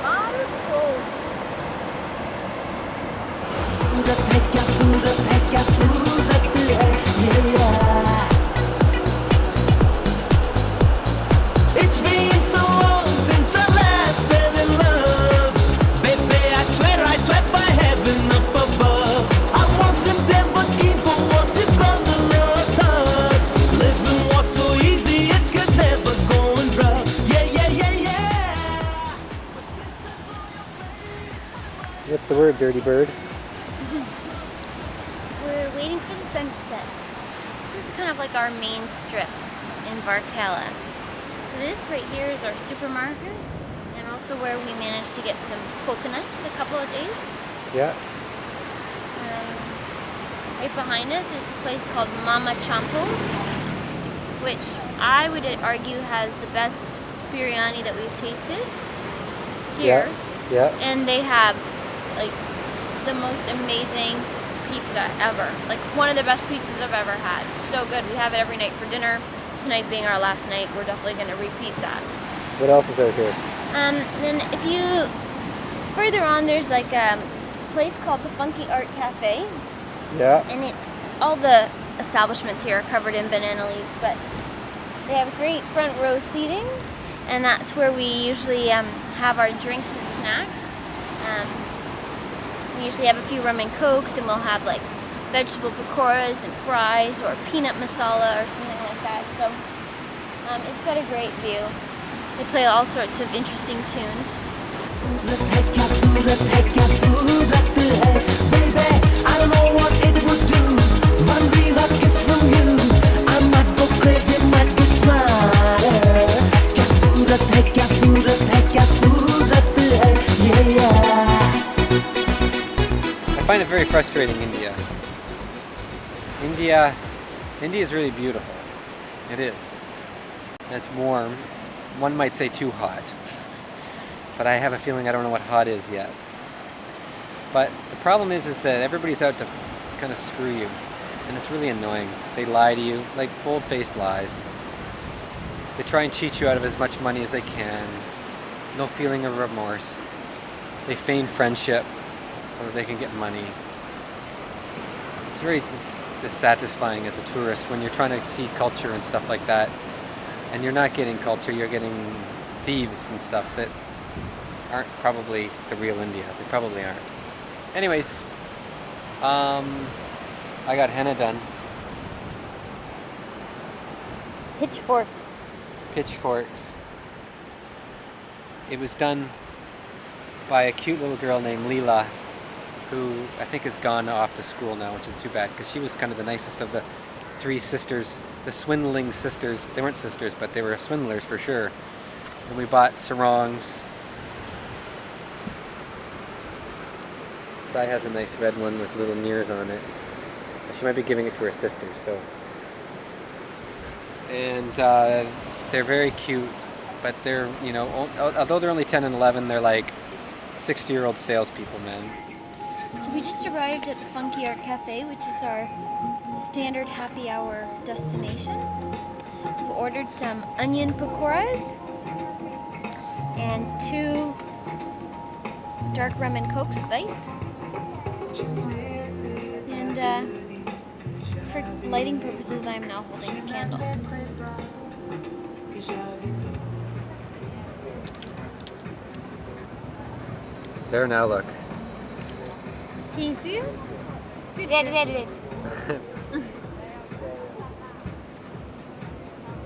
Marco. It's been so long since I last fell in love. Baby, I swear by heaven up above. I once never give for what you call the love. Living was so easy, it could never go and rough. Yeah. What's the word, dirty bird? We're waiting for the sun to set. This is kind of like our main strip in Varkala. So this right here is our supermarket, and also where we managed to get some coconuts a couple of days. Yeah. Right behind us is a place called Mama Champo's, which I would argue has the best biryani that we've tasted here. Yeah. And they have like the most amazing pizza ever. Like one of the best pizzas I've ever had. So good. We have it every night for dinner. Tonight being our last night, we're definitely going to repeat that. What else is out here? Then if you further on, there's like a place called the Funky Art Cafe, Yeah. and it's all the establishments here are covered in banana leaves, but they have great front row seating, and that's where we usually have our drinks and snacks. We usually have a few rum and cokes, and we'll have like vegetable pakoras and fries or peanut masala or something like that. So it's got a great view. They play all sorts of interesting tunes. Baby, I don't know what it would do. One real kiss from you, I might go crazy, might get smarter. I find it very frustrating, India. India is really beautiful. It is. And it's warm. One might say too hot. But I have a feeling I don't know what hot is yet. But the problem is that everybody's out to kind of screw you. And it's really annoying. They lie to you, like bold-faced lies. They try and cheat you out of as much money as they can. No feeling of remorse. They feign friendship so that they can get money. It's very dissatisfying as a tourist when you're trying to see culture and stuff like that, and you're not getting culture, you're getting thieves and stuff that aren't probably the real India. They probably aren't. Anyways, I got henna done. Pitchforks. Pitchforks. It was done by a cute little girl named Leela, who I think has gone off to school now, which is too bad, because she was kind of the nicest of the three sisters, the swindling sisters. They weren't sisters, but they were swindlers for sure. And we bought sarongs. Sai has a nice red one with little nears on it. She might be giving it to her sister, so. And they're very cute, but they're, you know, although they're only 10 and 11, they're like 60-year-old salespeople, man. So we just arrived at the Funky Art Cafe, which is our standard happy hour destination. We ordered some onion pakoras and 2 dark rum and cokes with ice. And for lighting purposes, I am now holding a candle. There now, look. Can you see him? Wait.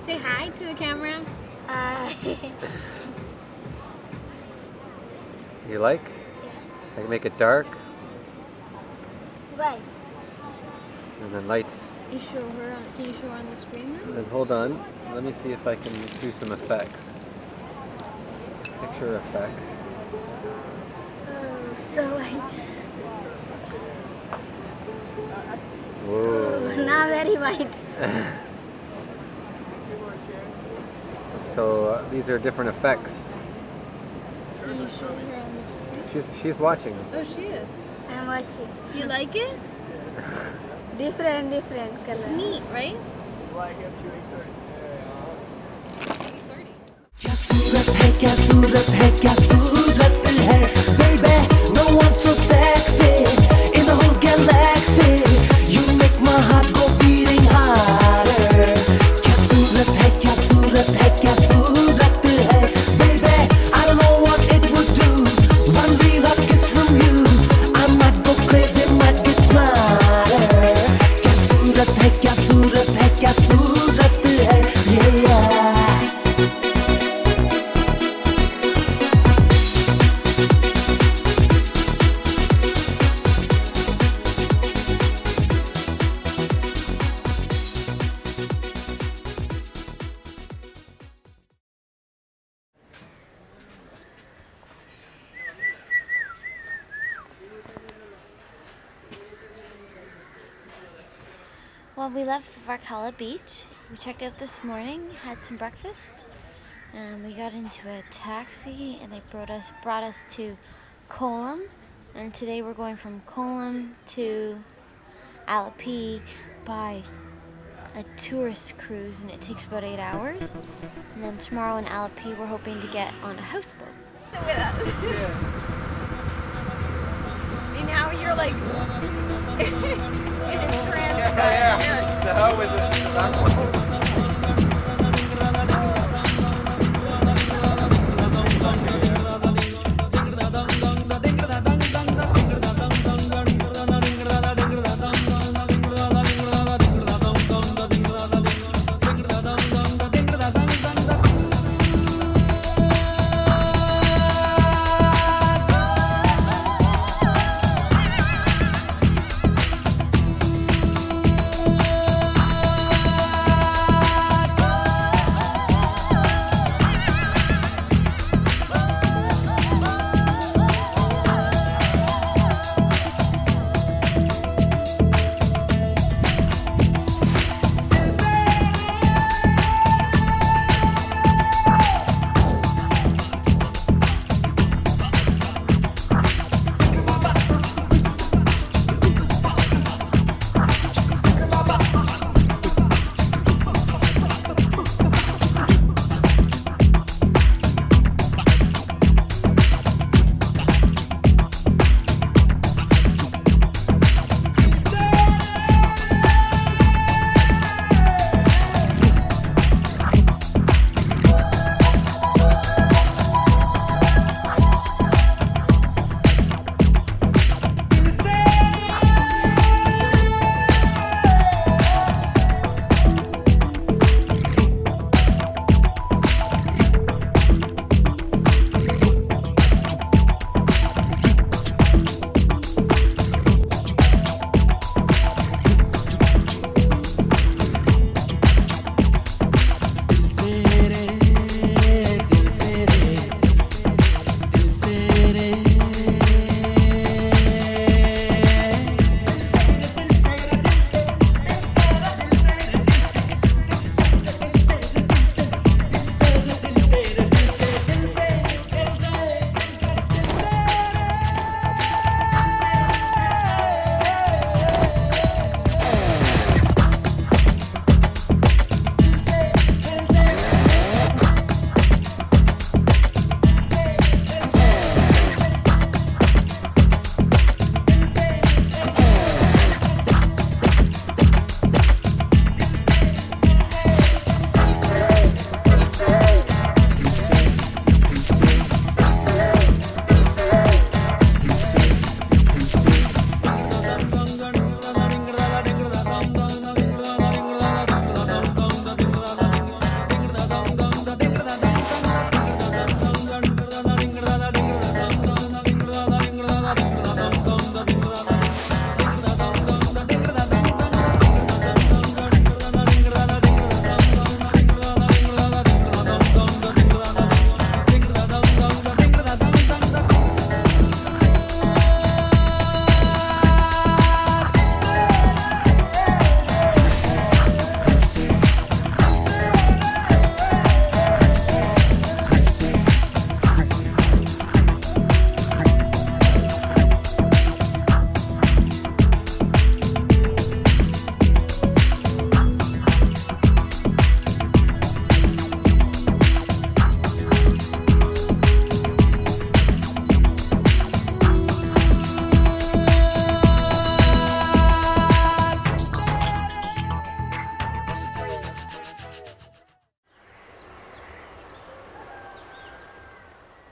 Say hi to the camera. You like? I can make it dark Why? and then light. You show her on, can you show her on the screen now? And then hold on. Let me see if I can do some effects. Picture effect. So Whoa. now very white. So these are different effects. Can you show her on the screen? She's watching. Oh, she is. I'm watching. You like it? Different color. It's neat, right? क्या सूरत है क्या सूरत है baby no one so sexy in the whole galaxy you make my heart go beating harder क्या सूरत है क्या सूरत है baby I don't know what it would do one real hot kiss from you I might go crazy might get smarter क्या सूरत है yeah Well, we left Varkala Beach. We checked out this morning, had some breakfast, and we got into a taxi, and they brought us to Kolam. And today we're going from Kolam to Alapi by a tourist cruise, and it takes about 8 hours. And then tomorrow in Alapi, we're hoping to get on a houseboat. And now you're like in a trance. The hell with it.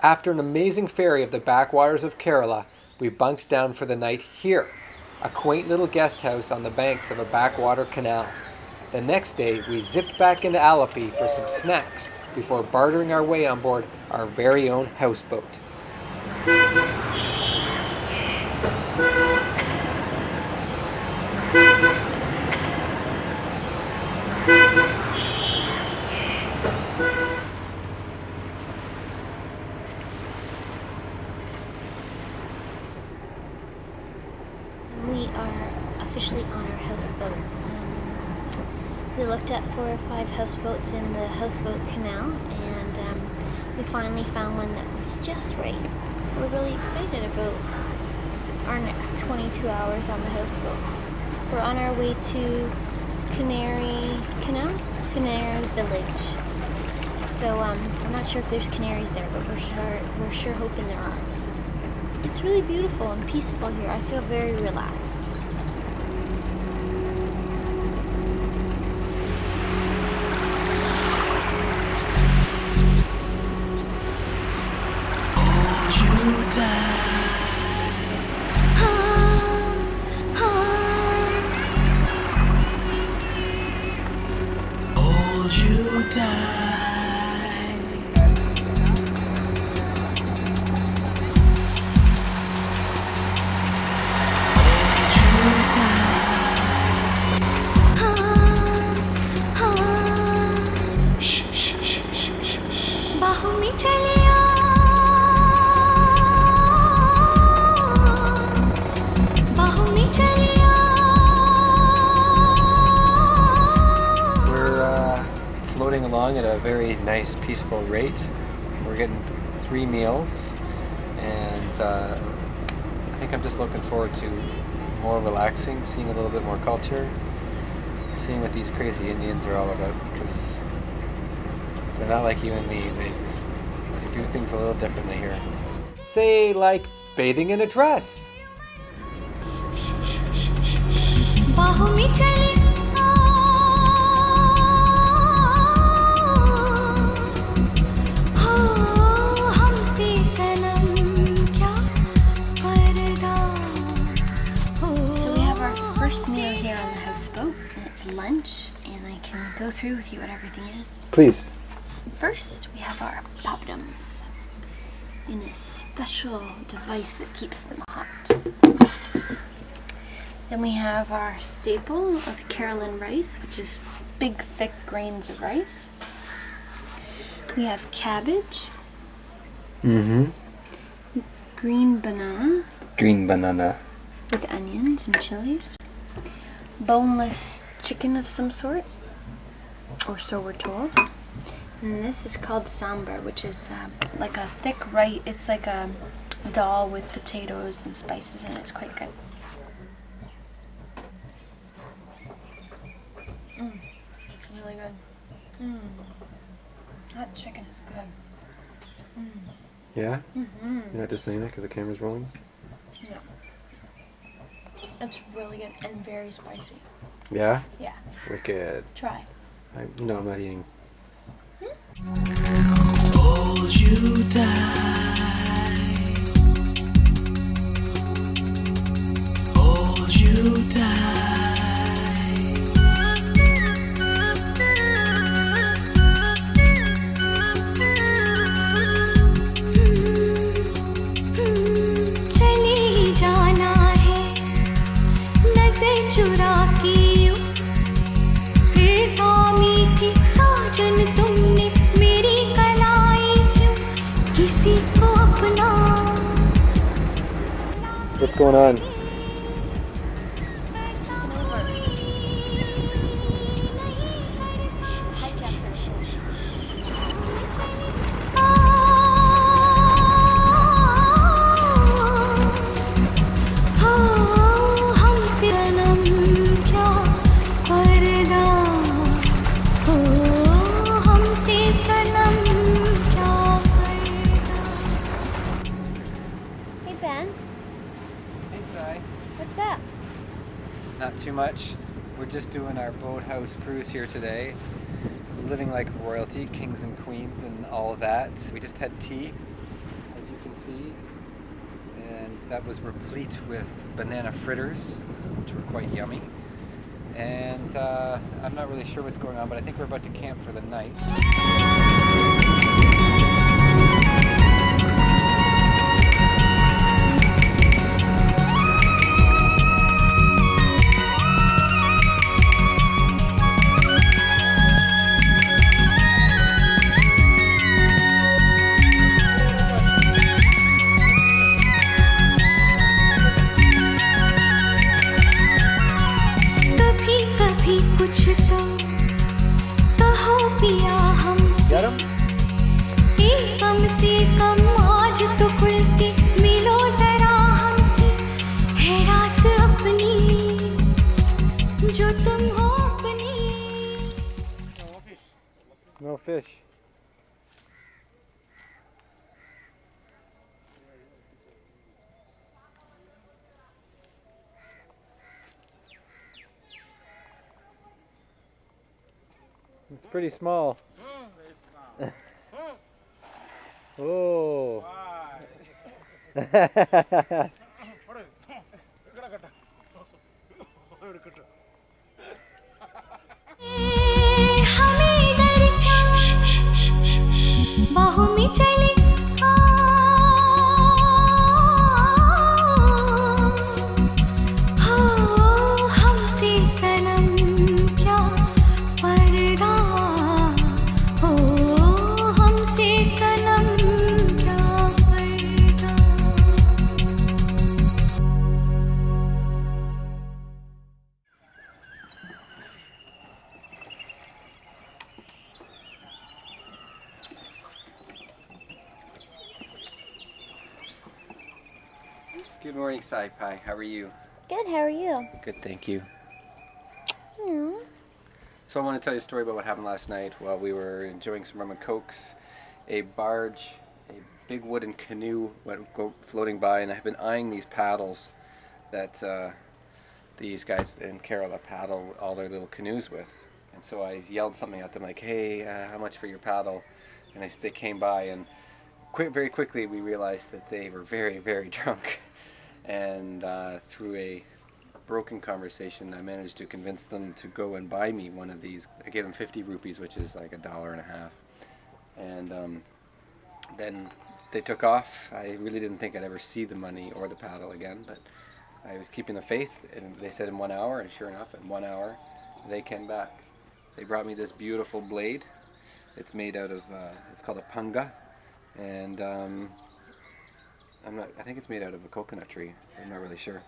After an amazing ferry of the backwaters of Kerala, we bunked down for the night here, a quaint little guest house on the banks of a backwater canal. The next day, we zipped back into Alleppey for some snacks before bartering our way on board our very own houseboat. We are officially on our houseboat. We looked at 4 or 5 houseboats in the houseboat canal, and we finally found one that was just right. We're really excited about our next 22 hours on the houseboat. We're on our way to Canary Village. So I'm not sure if there's canaries there, but we're sure hoping there are. It's really beautiful and peaceful here. I feel very relaxed. Floating along at a very nice, peaceful rate. We're getting 3 meals, and I think I'm just looking forward to more relaxing, seeing a little bit more culture, seeing what these crazy Indians are all about, because they're not like you and me. They do things a little differently here. Say, like bathing in a dress. Meal here on the houseboat, and it's lunch, and I can go through with you what everything is. Please. First, we have our poppadoms in a special device that keeps them hot. Then we have our staple of Caroline rice, which is big, thick grains of rice. We have cabbage. Green banana. Green banana. With onions and chilies. Boneless chicken of some sort, or so we're told. And this is called sambar, which is like a thick rice. It's like a dal with potatoes and spices, and it's quite good. Really good. Hot chicken is good. Yeah? You're not just saying that because the camera's rolling? No. It's really good and very spicy. Yeah? Yeah. Wicked. Try. No, I'm not eating. Hold you tight. Hold you tight. चली जाना है नज़र चुरा के यूं फिर थामी थी साजन तुमने मेरी कलाई क्यों किसी को अपना What's going on? Hey Ben, Hey, Sai. what's up? Not too much. We're just doing our boathouse cruise here today. Living like royalty, kings and queens and all of that. We just had tea that was replete with banana fritters, which were quite yummy. And I'm not really sure what's going on, but I think we're about to camp for the night. Get him? कम से कम आज तो खुलती मिलो जरा हमसे है रात अपनी जो तुम हो अपनी. No fish. It's pretty small. Oh. हमें डर क्या बाहों में चले हो हमसे सनम क्या पर्दा हो हमसे सनम क्या पर्दा. Good morning, Sai Pai. How are you? Good, how are you? Good, thank you. Hmm. So I want to tell you a story about what happened last night while we were enjoying some rum and cokes. A barge, a big wooden canoe went floating by, and I've been eyeing these paddles that these guys in Kerala paddle all their little canoes with. And so I yelled something at them like, hey, how much for your paddle? And they came by, and very quickly we realized that they were very, very drunk. And through a broken conversation, I managed to convince them to go and buy me one of these. I gave them 50 rupees, which is like $1.50. And then they took off. I really didn't think I'd ever see the money or the paddle again, but I was keeping the faith, and they said in 1 hour, and sure enough, in 1 hour, they came back. They brought me this beautiful blade. It's made out of, it's called a panga, and I think it's made out of a coconut tree. I'm not really sure.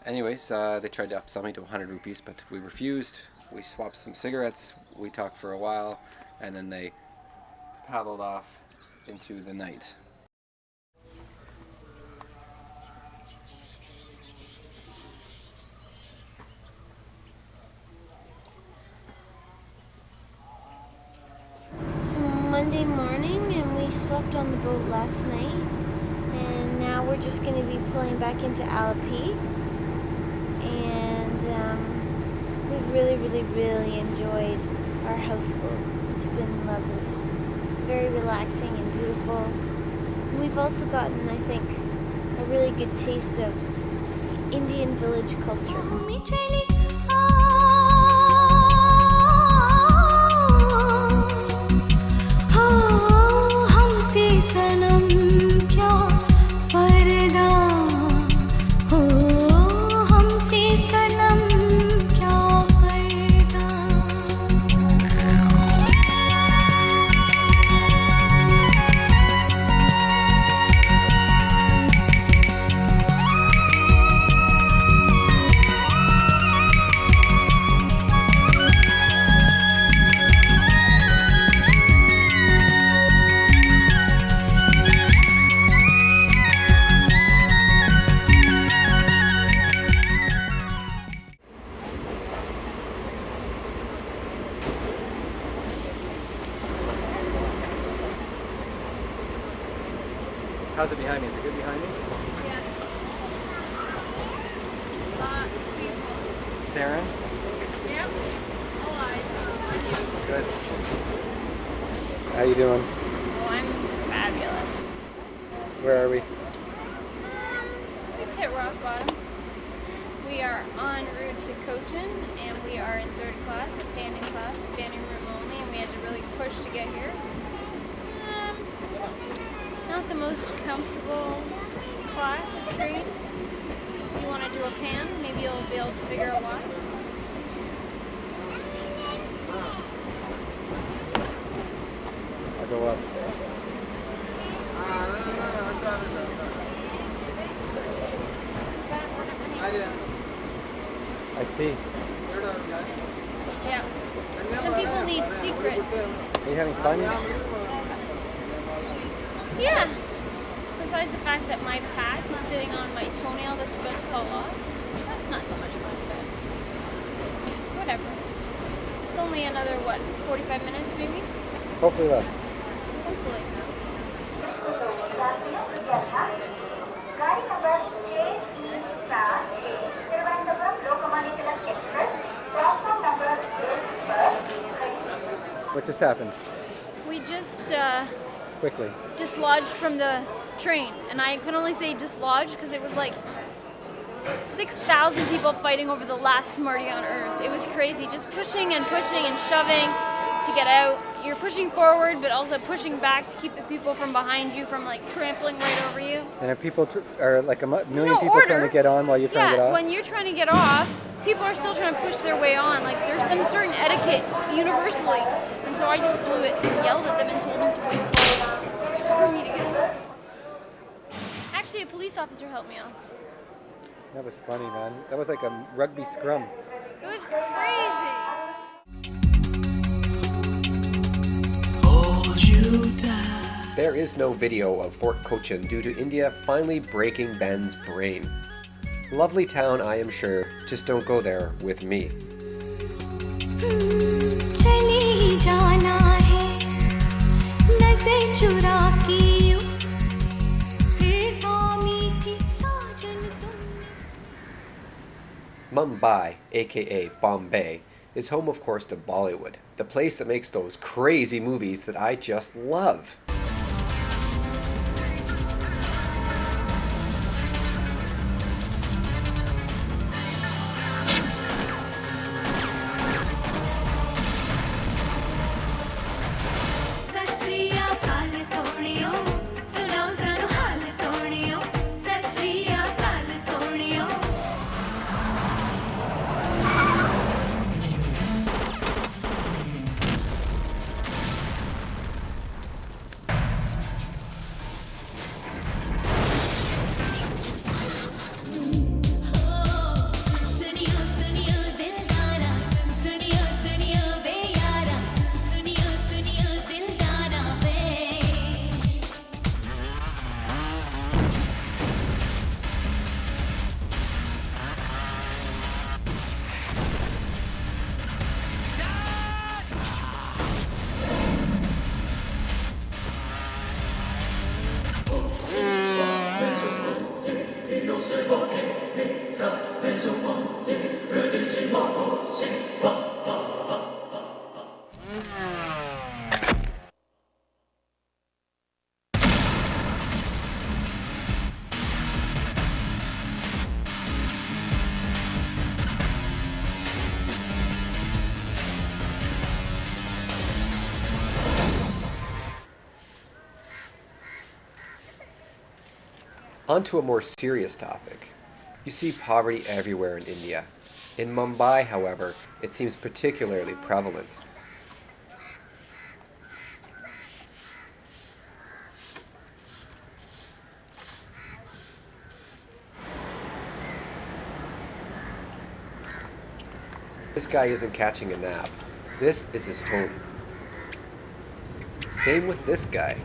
Anyways, they tried to upsell me to 100 rupees, but we refused. We swapped some cigarettes, we talked for a while, and then they paddled off into the night. It's Monday morning and we slept on the boat last night. And now we're just going to be pulling back into Alapi. And we've really enjoyed our houseboat. It's been lovely. Very relaxing and beautiful. And we've also gotten, I think, a really good taste of Indian village culture. सनम क्या पर्दा हो हमसे सनम क्या पर्दा. How's it behind me? Is it good behind me? Yeah. Staring? Yep. All eyes. Good. How you doing? Oh, I'm fabulous. Where are we? hit rock bottom. We are en route to Cochin, and we are in third class, standing room only, and we had to really push to get here. Not the most comfortable class of trade. If you want to do a pan, maybe you'll be able to figure out why. I'll go up. I see. Yeah. Some people need secret. Are you having fun? Yeah. Besides the fact that my pack is sitting on my toenail that's about to fall off, that's not so much fun, but whatever. It's only another, 45 minutes maybe? Hopefully less. Hopefully. What just happened? We just Quickly. dislodged from the train, and I can only say dislodged because it was like 6,000 people fighting over the last Smartie on Earth. It was crazy, just pushing and shoving to get out. You're pushing forward, but also pushing back to keep the people from behind you from like trampling right over you. And are people are like a million no people order. trying to get on while you're trying to get off? When you're trying to get off, people are still trying to push their way on. Like there's some certain etiquette universally, and so I just blew it and yelled at them and told them to wait for me to get off. Actually, a police officer helped me off. That was funny, man. That was like a rugby scrum. It was crazy. There is no video of Fort Cochin due to India finally breaking Ben's brain. Lovely town, I am sure, just don't go there with me. चली जाना है नज़र चुरा के यूं फिर हामी थी साजन तुमने Mumbai, aka Bombay, is home of course to Bollywood, the place that makes those crazy movies that I just love. Sattriya काल सोनियो सुनाओ जरा हाल सोनियो सत्रिया काल सोनियो सुनियो सुनियो दिलदारा सुनियो सुनियो बेयारा सुनियो सुनियो दिलदारा बे On to a more serious topic. You see poverty everywhere in India. In Mumbai, however, it seems particularly prevalent. This guy isn't catching a nap. This is his home. Same with this guy.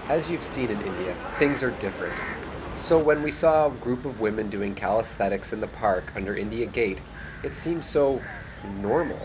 As you've seen in India, things are different. So when we saw a group of women doing calisthenics in the park under India Gate, it seemed so normal.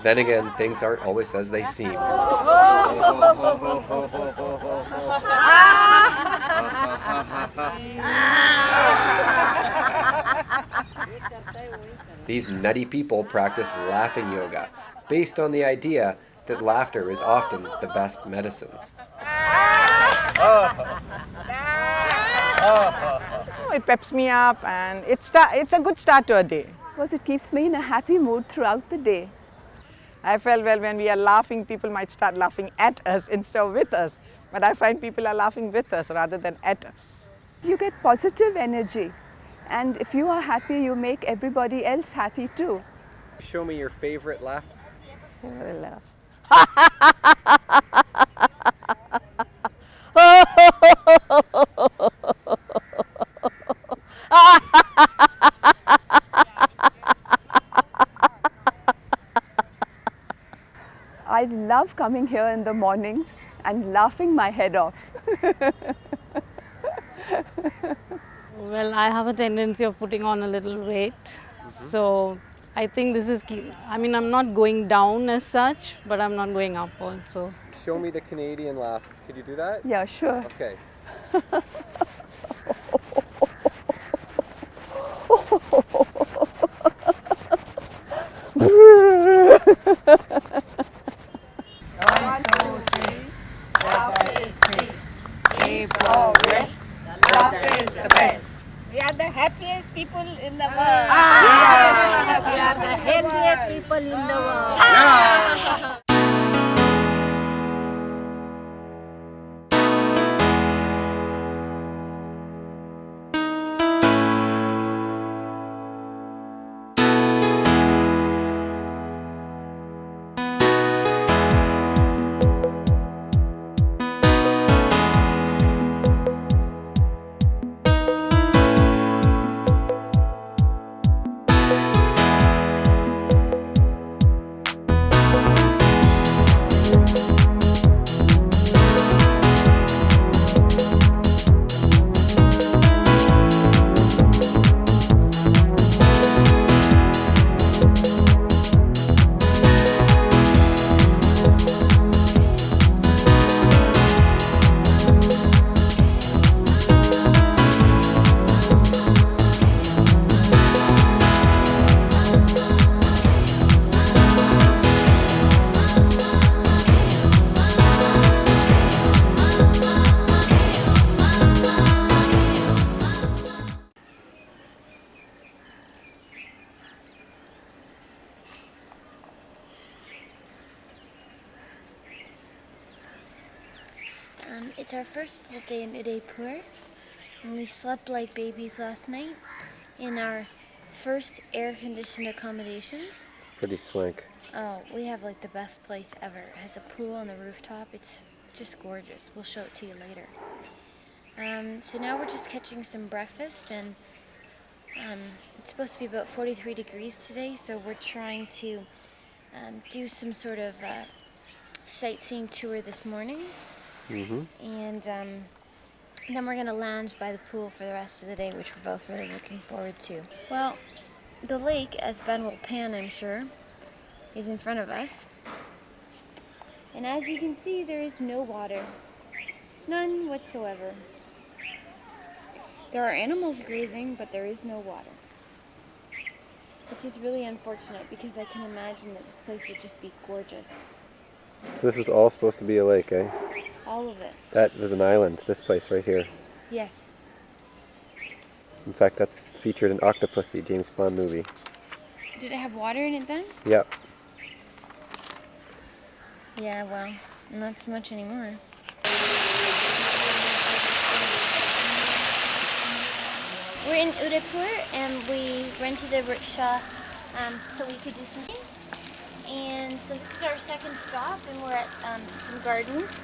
Then again, things aren't always as they seem. These nutty people practice laughing yoga, based on the idea that laughter is often the best medicine. It peps me up, and it's a good start to a day. Because it keeps me in a happy mood throughout the day. I felt, well, when we are laughing, people might start laughing at us instead of with us. But I find people are laughing with us rather than at us. You get positive energy. And if you are happy, you make everybody else happy too. Show me your favorite laugh. I love coming here in the mornings and laughing my head off. Well, I have a tendency of putting on a little weight. So I think this is key. I mean, I'm not going down as such, but I'm not going up also. Show me the Canadian laugh. Could you do that? Yeah, sure. Okay. We are the happiest people in the world. We are the healthiest people in the world. It's our first full day in Udaipur, and we slept like babies last night in our first air-conditioned accommodations. Pretty swank. Oh, we have like the best place ever. It has a pool on the rooftop. It's just gorgeous. We'll show it to you later. So now we're just catching some breakfast, and it's supposed to be about 43 degrees today, so we're trying to do some sort of sightseeing tour this morning. And then we're going to lounge by the pool for the rest of the day, which we're both really looking forward to. Well, the lake, as Ben will pan, I'm sure, is in front of us. And as you can see, there is no water. None whatsoever. There are animals grazing, but there is no water. Which is really unfortunate, because I can imagine that this place would just be gorgeous. So this was all supposed to be a lake, eh? All of it. That was an island, this place right here. Yes. In fact, that's featured in Octopussy, James Bond movie. Did it have water in it then? Yep. Yeah, well, not so much anymore. We're in Udaipur, and we rented a rickshaw so we could do something. And so this is our second stop, and we're at some gardens.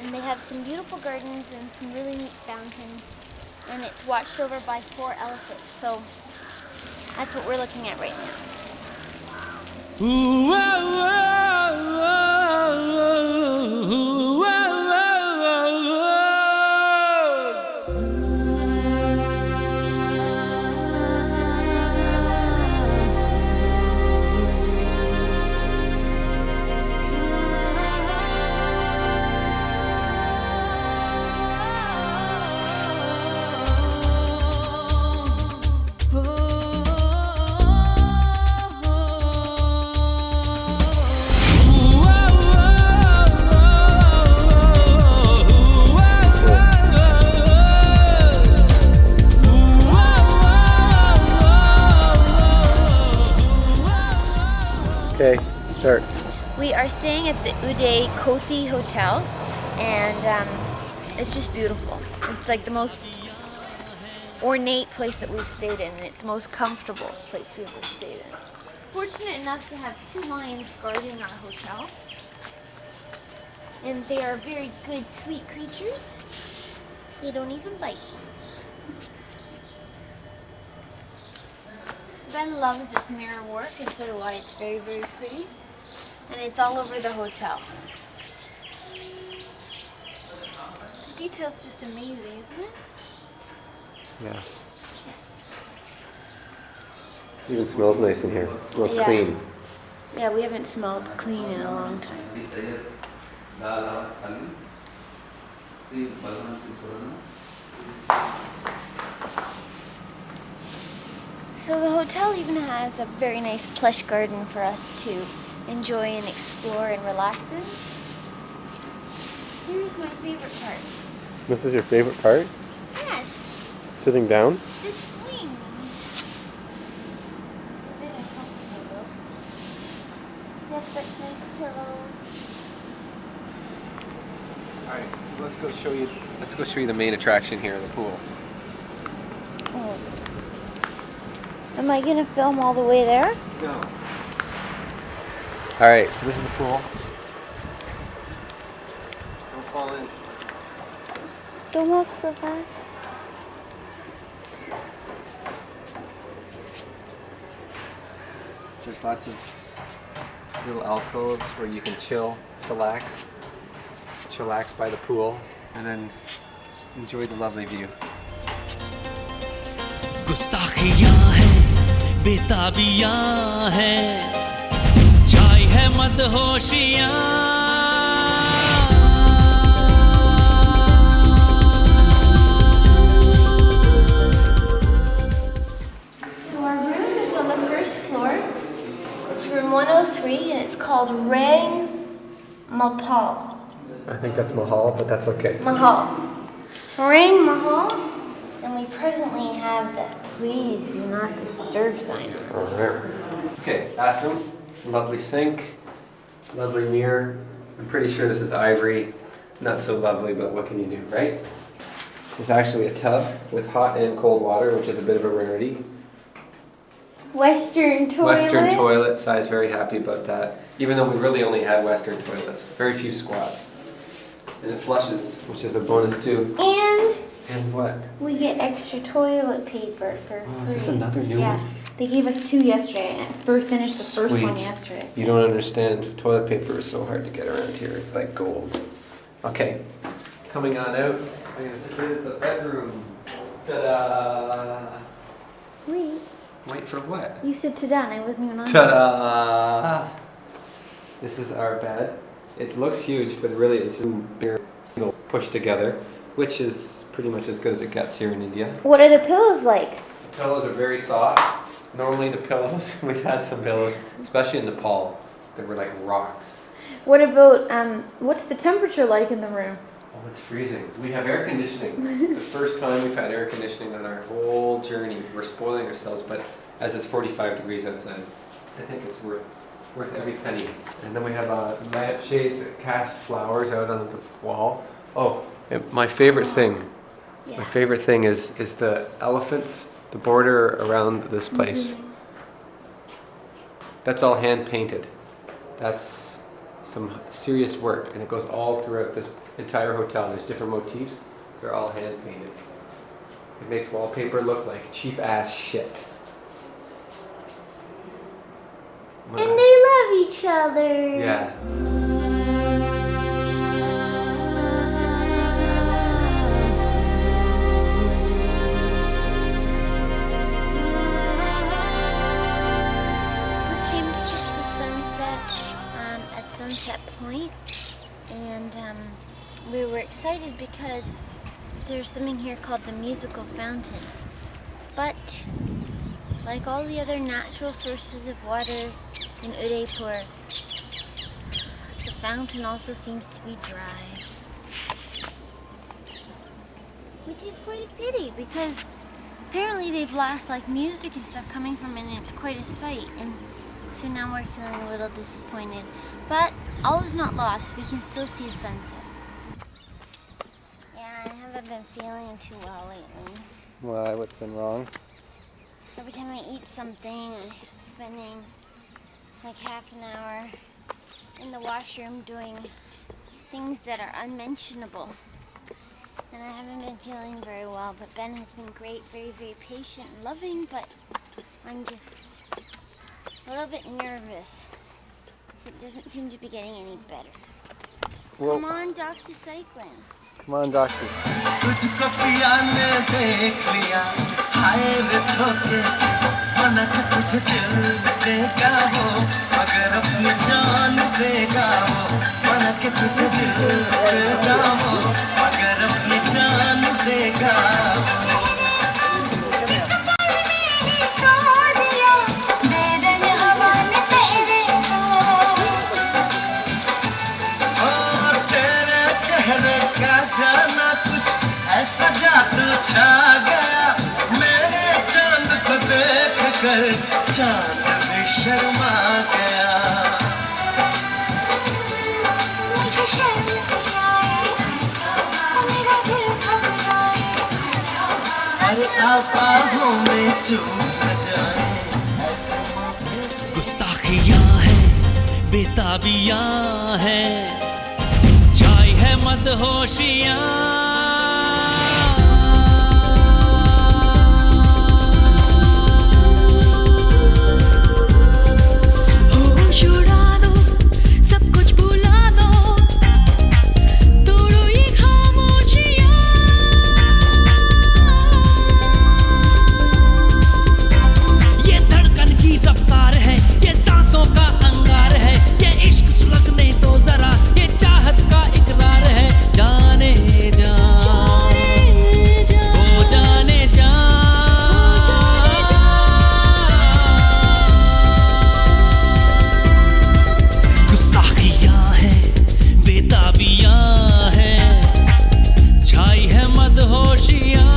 And they have some beautiful gardens and some really neat fountains. And it's watched over by 4 elephants. So that's what we're looking at right now. Ooh, oh, oh, oh, oh, oh, oh, oh. Start. We are staying at the Uday Kothi Hotel, and it's just beautiful. It's like the most ornate place that we've stayed in, and it's the most comfortable place we've ever stayed in. Fortunate enough to have 2 lions guarding our hotel, and they are very good, sweet creatures. They don't even bite. Ben loves this mirror work, and so do I. It's very, very pretty, and it's all over the hotel. The detail's just amazing, isn't it? Yeah. Yes. It even smells nice in here. It smells Yeah. clean. Yeah, we haven't smelled clean in a long time. So the hotel even has a very nice plush garden for us to enjoy and explore and relax in. Here's my favorite part. This is your favorite part? Yes, Sitting down? this swing. It's a bit uncomfortable though. They have such nice pillows. All right, so let's go show you. Let's go show you the main attraction here, the pool. Oh. Am I gonna film all the way there? No. All right, so this is the pool. Don't fall in. Don't walk so fast. There's lots of little alcoves where you can chillax by the pool, and then enjoy the lovely view. गुस्ताखियां हैं बेताबियां हैं छाई है मदहोशियां So our room is on the first floor. It's room 103, and it's called Rang Mahal. I think that's Mahal, but that's okay. Mahal. Rang Mahal, and we presently have the please do not disturb sign. All right. Okay, bathroom, lovely sink, lovely mirror. I'm pretty sure this is ivory. Not so lovely, but what can you do, right? There's actually a tub with hot and cold water, which is a bit of a rarity. Western toilet. Western toilet, Sai's very happy about that. Even though we really only had Western toilets, very few squats. And it flushes, which is a bonus too. And what? We get extra toilet paper for free. Oh, is this another new yeah. one? They gave us 2 yesterday, and finished the first one Sweet. yesterday. You don't understand. Toilet paper is so hard to get around here. It's like gold. Okay, coming on out. This is the bedroom. Ta-da! Wait. Wait for what? You said ta-da, and I wasn't even on. Ta-da! This is our bed. It looks huge, but really it's bigger, pushed together, which is pretty much as good as it gets here in India. What are the pillows like? The pillows are very soft. Normally the pillows, we've had some pillows, especially in Nepal, that were like rocks. What about, what's the temperature like in the room? Oh, it's freezing. We have air conditioning. The first time we've had air conditioning on our whole journey. We're spoiling ourselves, but as it's 45 degrees outside, I think it's worth every penny. And then we have lampshades that cast flowers out on the wall. Oh, and my favorite thing. Yeah. My favorite thing is the elephants, the border around this place. That's all hand painted. That's some serious work, and it goes all throughout this entire hotel. There's different motifs. They're all hand painted. It makes wallpaper look like cheap ass shit. And they love each other. Yeah. Sunset Point, and we were excited because there's something here called the musical fountain. But like all the other natural sources of water in Udaipur, the fountain also seems to be dry, which is quite a pity because apparently they blast like music and stuff coming from it, and it's quite a sight. And So now we're feeling a little disappointed. But all is not lost. We can still see a sunset. Yeah, I haven't been feeling too well lately. Why? What's been wrong? Every time I eat something, I'm spending like half an hour in the washroom doing things that are unmentionable. And I haven't been feeling very well, but Ben has been great, very, very patient and loving, but I'm just a little bit nervous. So it doesn't seem to be getting any better. Well, come on, doxycycline. Come on, doctor. तुझको पिया ने देख लिया हाय रे धोखे से मना के तुझे दिल देगा वो मगर अपनी जान देगा वो मना के तुझे दिल देगा वो मगर अपनी जान देगा वो जाना कुछ ऐसा जादू छा गया मेरे चांद को देख कर चांद भी शर्मा गया मुझे शर्म सी आए मेरा दिल घबराए अरे आपा हो में चूक न जाए गुस्ताखियां है बेताबियां है है मदहोशियां होश उड़ा दो सब कुछ भुला दो तोड़ो ये खामोशियां ये धड़कन की रफ्तार है ये सांसों का अंगार है ये इश्क सुलगने तो जरा ये चाहत का इकरार है जाने जा ओ जाने जा गुस्ताखियां हैं बेताबियां हैं छाई है मदहोशियां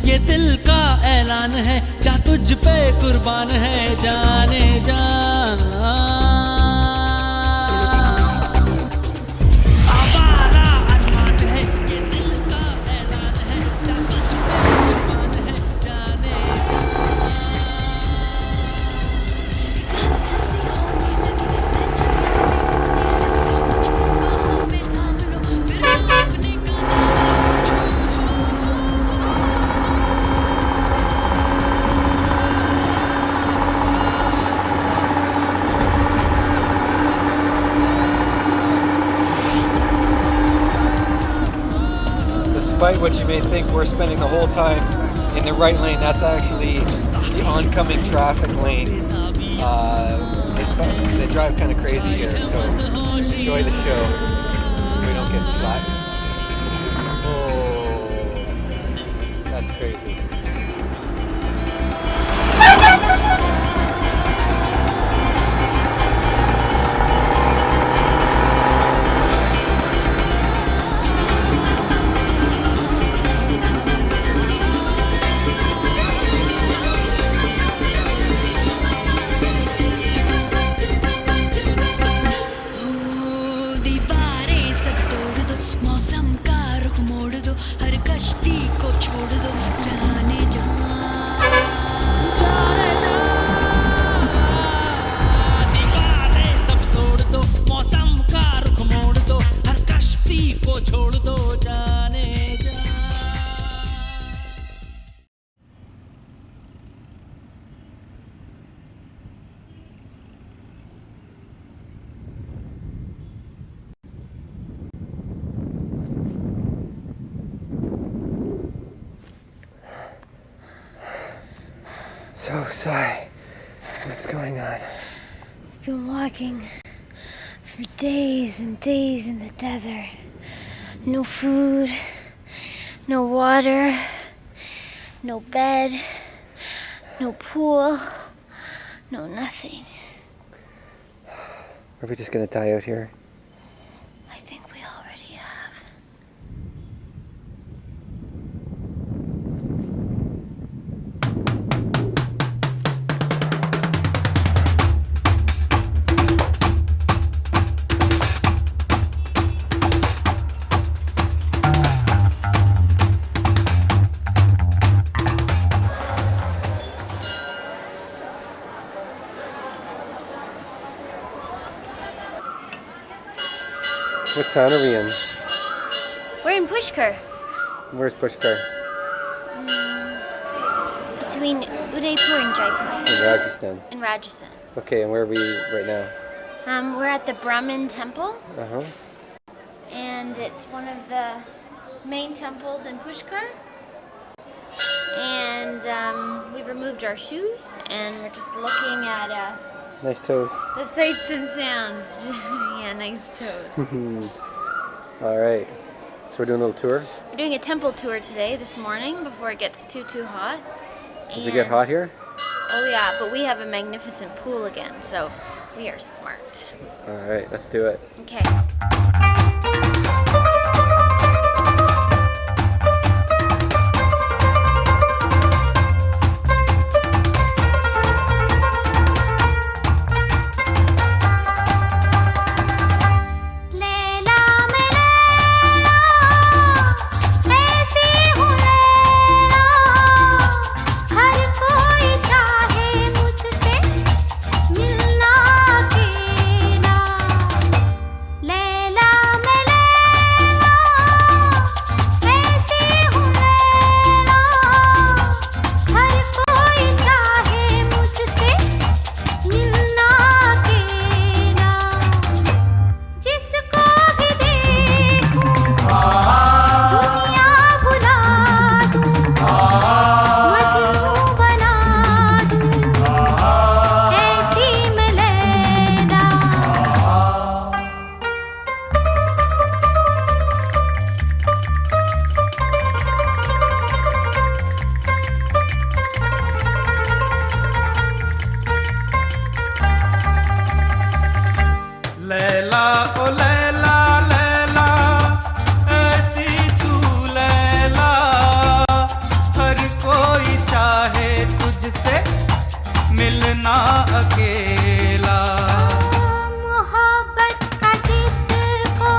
ये दिल का ऐलान है जा तुझ पे कुर्बान है जाने जा आवारा अरमान है ये दिल का ऐलान है जा तुझ पे कुर्बान है जाने जा एक हलचल सी होने लगी बेचैन मुझको बाहों में थाम लो फिर अपने का Despite what you may think, we're spending the whole time in the right lane. That's actually the oncoming traffic lane. They drive kind of crazy here, so enjoy the show. We don't get flattened. Oh, that's crazy. been walking for days and days in the desert. No food, no water, no bed, no pool, no nothing. Are we just gonna die out here? I think we already have. What town are we in? We're in Pushkar, Where's Pushkar? between Udaipur and Jaipur, In Rajasthan. in Rajasthan. Okay, and where are we right now? We're at the Brahmin temple, Uh-huh. and it's one of the main temples in Pushkar. And we removed our shoes, and we're just looking at Nice toes. the sights and sounds. Yeah, nice toes. All right. So we're doing a little tour. We're doing a temple tour today, this morning, before it gets too hot. Does it get hot here? Oh yeah, but we have a magnificent pool again, so we are smart. All right, let's do it. Okay. Laila ओ लैला लैला ऐसी तू लैला हर कोई चाहे तुझसे मिलना अकेला मोहब्बत का जिसको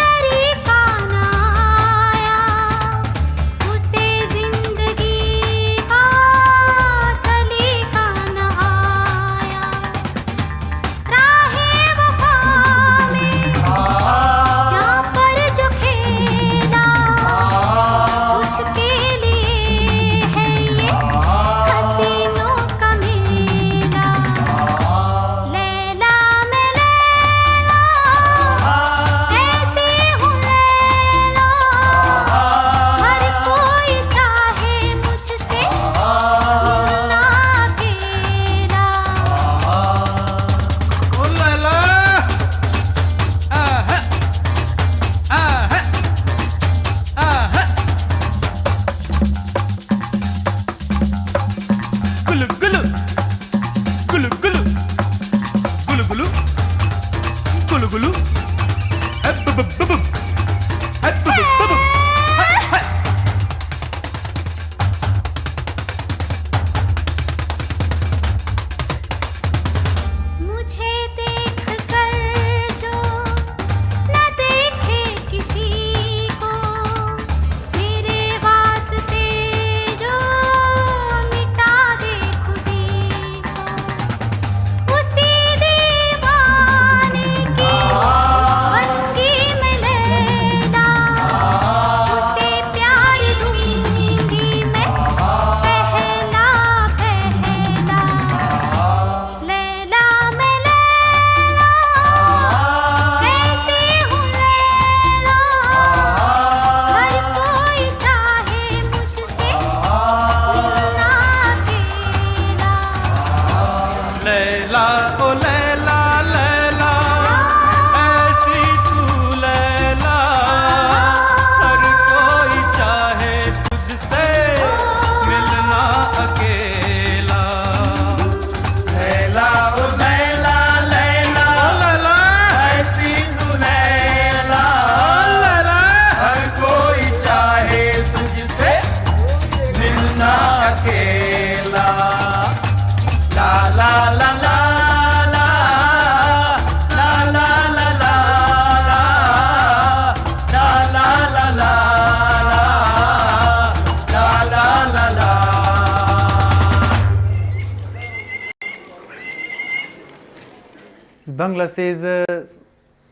तरीका ना आया उसे जिंदगी का सलीका ना आया राहे वफा में जहाँ पर जो खेला उसके लिए है ये हसीनों का मेला लैला मैं लैला ऐसी हूँ लैला हर कोई चाहे मुझसे मिलना अकेला ओ लैला आहा आहा आहा गुलु गुलु गुलु गुलु गुलु गुलु गुलु गुलु अब्बब्बब्बब अब्बब्बब्बब हाय हाय मुझे देख कर जो न देखे किसी को मेरे वास्ते जो मिटा दे खुदी को उसी दीवाने की बंदी में Laila Bangladesh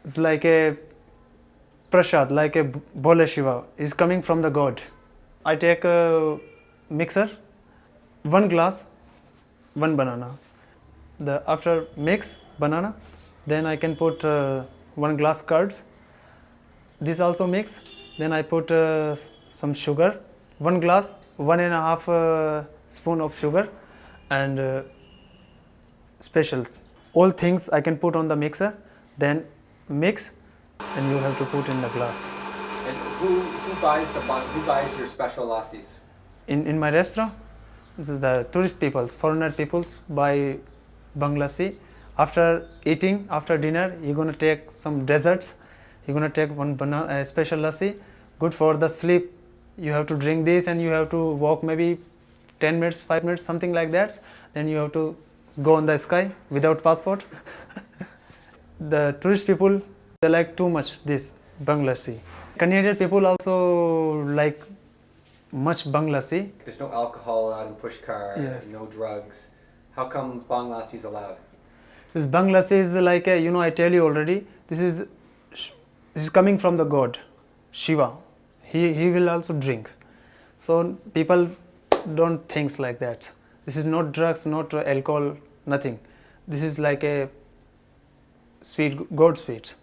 is like a prasad, like a bole Shiva, is coming from the god. I take a mixer, 1 glass, 1 banana. After mix banana, then I can put 1 glass curds. This also mix. Then I put some sugar, 1 glass, 1.5 spoon of sugar, and special. All things I can put on the mixer, then mix, and you have to put in the glass. And who buys your special lassis? In my restaurant, this is the tourist peoples, foreigner peoples buy Bangladeshi. After eating, after dinner, you're gonna take some desserts. You're gonna take 1 banana, special lassi, good for the sleep. You have to drink this, and you have to walk maybe 10 minutes, 5 minutes, something like that. Then you have to go on the sky without passport. The tourist people, they like too much this Bangladeshi. Canadian people also like much Bangladeshi. There's no alcohol allowed in Pushkar, Yes. no drugs. How come Bangladeshi is allowed? This Bangladeshi is like a, I tell you already, this is coming from the god Shiva. He will also drink. So people don't think like that. This is not drugs, not alcohol, nothing. This is like a sweet, god sweet.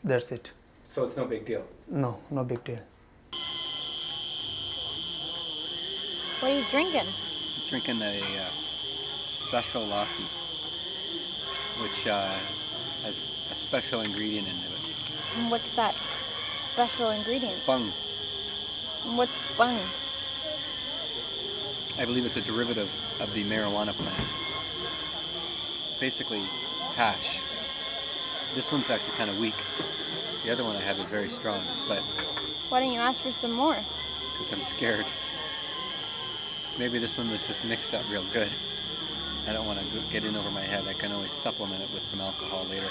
That's it. So it's no big deal. No big deal. What are you drinking? Drinking a special lassi, which has a special ingredient into it. And what's that special ingredient? Bung. And what's bung? I believe it's a derivative of the marijuana plant. Basically, hash. This one's actually kind of weak. The other one I had was very strong, but Why don't you ask for some more? because I'm scared. Maybe this one was just mixed up real good. I don't want to get in over my head. I can always supplement it with some alcohol later.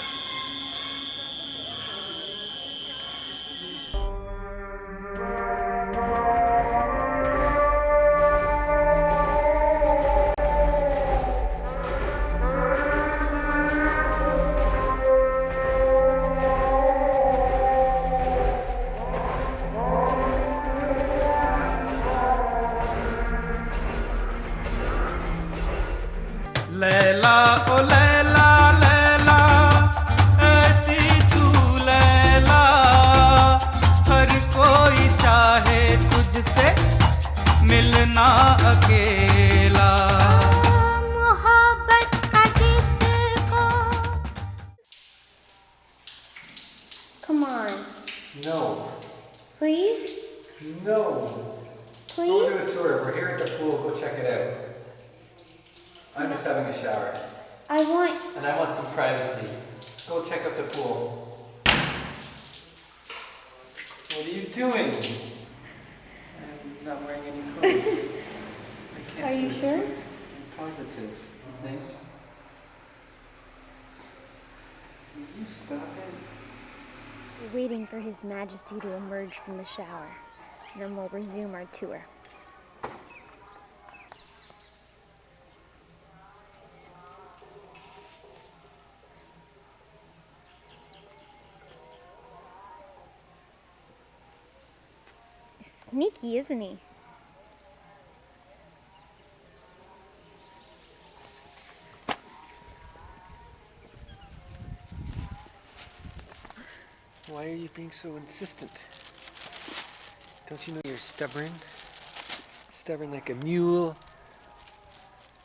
Laila ओ लैला लैला ऐसी तू लैला हर कोई चाहे तुझसे मिलना अकेला मोहब्बत का किसको Come on. No. Please? No. Please? Go do a tour. We're here at the pool. Go check it out. I'm just having a shower. I want... And I want some privacy. Go check out the pool. What are you doing? I'm not wearing any clothes. I can't Are you do it. sure? I'm positive. You think? Will you stop it? We're waiting for His Majesty to emerge from the shower. And then we'll resume our tour. Sneaky, isn't he? Why are you being so insistent? Don't you know you're stubborn? Stubborn like a mule.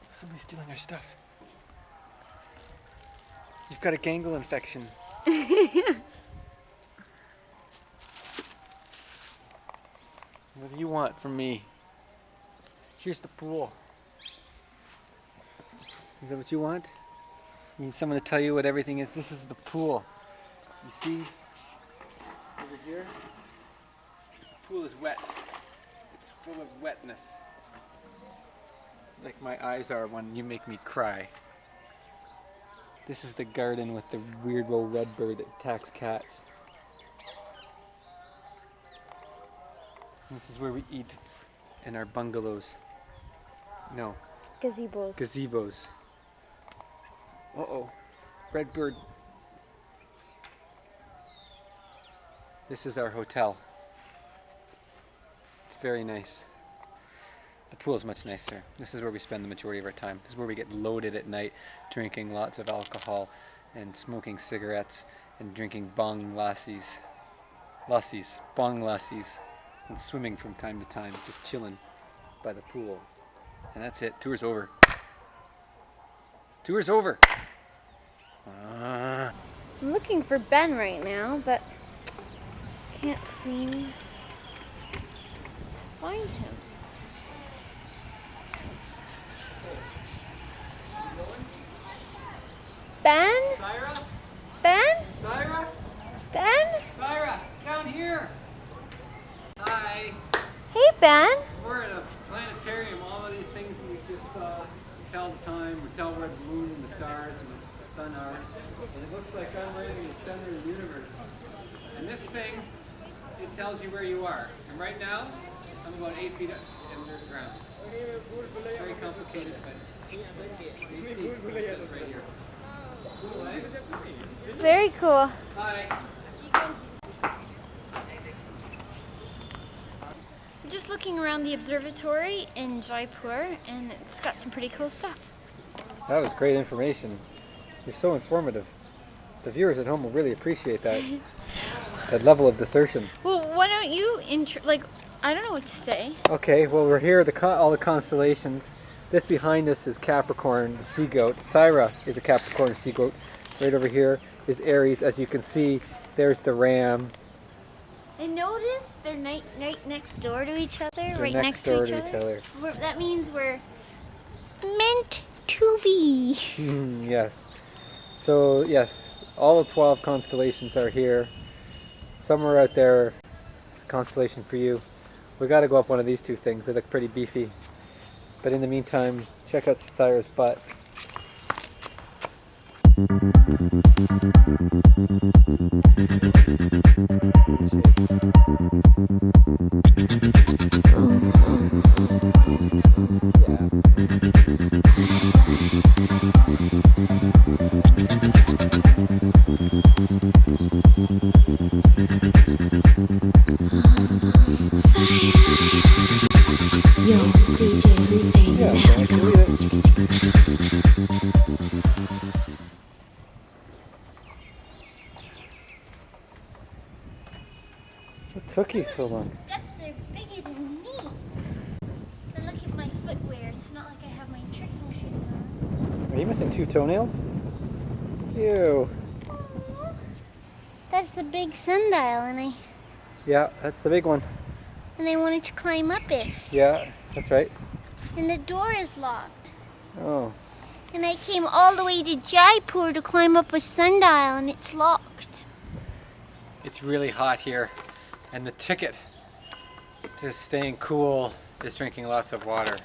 Somebody's stealing our stuff. You've got a gangle infection. What do you want from me? Here's the pool. Is that what you want? You need someone to tell you what everything is? This is the pool. You see? Over here? The pool is wet. It's full of wetness. Like my eyes are when you make me cry. This is the garden with the weird little red bird that attacks cats. This is where we eat in our bungalows. No. Gazebos. Gazebos. Uh-oh. Red bird This is our hotel. It's very nice. The pool is much nicer. This is where we spend the majority of our time. This is where we get loaded at night, drinking lots of alcohol and smoking cigarettes and drinking bong lassies, bong lassies, and swimming from time to time, just chilling by the pool. And that's it. Tour's over. Tour's over. I'm looking for Ben right now, but can't seem to find him. Ben? Syra? Ben? Syra? Ben? Syra, down here. Hi. Hey, Ben. We're in a planetarium. All of these things that we just saw tell the time, or tell where the moon and the stars and the sun are. And it looks like I'm right in the center of the universe. And this thing, it tells you where you are. And right now, I'm about 8 feet underground. It's very complicated, but 8 feet is what it says right here. Cool, eh? Very cool. Hi. We're just looking around the observatory in Jaipur, and it's got some pretty cool stuff. That was great information. You're so informative. The viewers at home will really appreciate that. That level of discernment. Well, why don't you I don't know what to say. Okay, well we're here at all the constellations. This behind us is Capricorn, the sea goat. Syra is a Capricorn sea goat. Right over here is Aries. As you can see, there's the ram. And notice they're right next door to each other. They're right next to each other. That means we're meant to be. Yes. So yes, all 12 constellations are here. Somewhere out there is a constellation for you. We got to go up one of these two things. They look pretty beefy. But in the meantime, check out Syra's butt. Yo, DJ Hussein in the house, come on. What took you so long? Steps are bigger than me. And look at my footwear. It's not like I have my trekking shoes on. Are you missing 2 toenails? Ew. That's the big sundial, and Yeah, that's the big one. I wanted to climb up it. Yeah, that's right. And the door is locked. Oh. And I came all the way to Jaipur to climb up a sundial, and it's locked. It's really hot here, and the ticket to staying cool is drinking lots of water.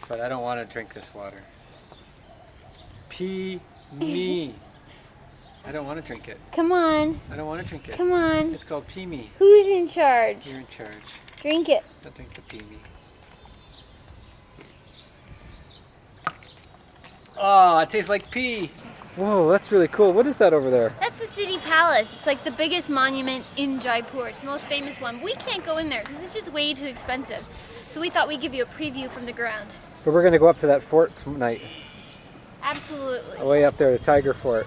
But I don't want to drink this water. Pee me. I don't want to drink it. Come on. I don't want to drink it. Come on. It's called pee me. Who's in charge? You're in charge. Drink it. Don't drink the pee me. Oh, it tastes like pee. Whoa, that's really cool. What is that over there? That's the city palace. It's like the biggest monument in Jaipur. It's the most famous one. We can't go in there because it's just way too expensive. So we thought we'd give you a preview from the ground. But we're going to go up to that fort tonight. Absolutely. Way up there, the Tiger Fort.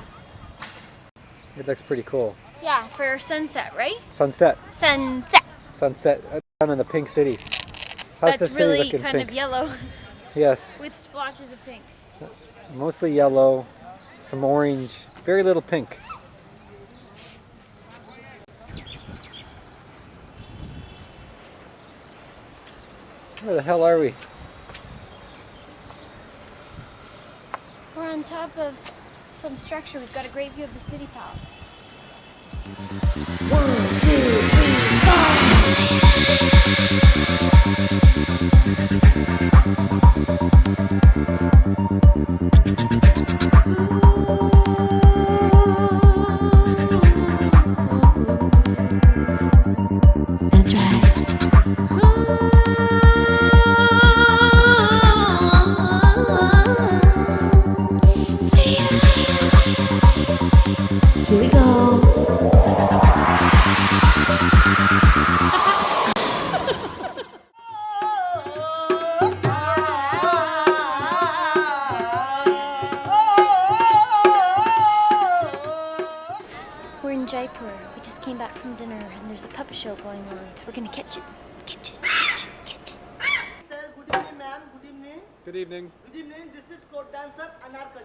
It looks pretty cool. Yeah, for sunset, right? Sunset. Sunset. Sunset down in the pink city. How's the That's city really looking kind pink? of yellow. Yes. With splotches of pink. Mostly yellow, some orange, very little pink. Where the hell are we? We're on top of some structure. We've got a great view of the city palace. 1, 2, 3, 4. That's right. Here we go. We're in Jaipur. We just came back from dinner and there's a puppet show going on, so we're gonna catch it. Catch it. Catch it. Catch it. Sir, good evening, ma'am. Good evening. Good evening. Good evening. This is court dancer Anarkali.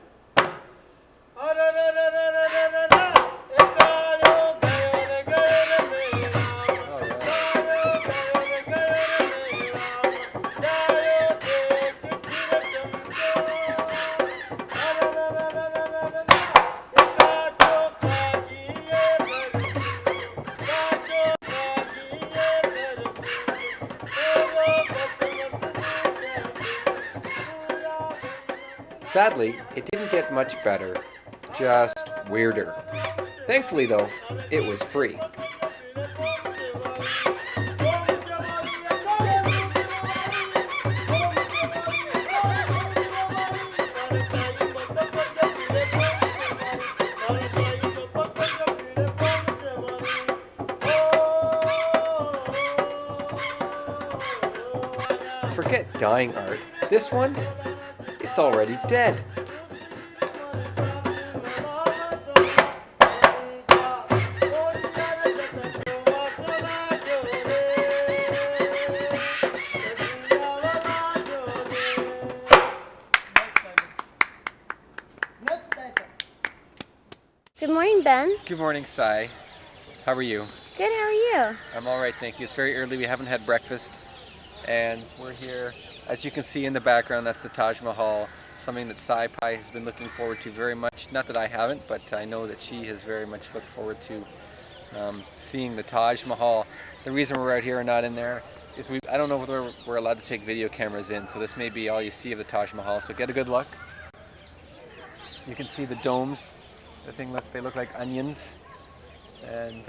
Sadly, it didn't get much better, just weirder. Thankfully though, it was free. Forget dying art. This one, it's already dead. Good morning, Ben. Good morning, Sai. How are you? Good, how are you? I'm all right, thank you. It's very early, we haven't had breakfast, and we're here. As you can see in the background, that's the Taj Mahal, something that Sai Pai has been looking forward to very much. Not that I haven't, but I know that she has very much looked forward to seeing the Taj Mahal. The reason we're out here and not in there is I don't know whether we're allowed to take video cameras in, so this may be all you see of the Taj Mahal, so get a good look. You can see the domes. They look like onions. And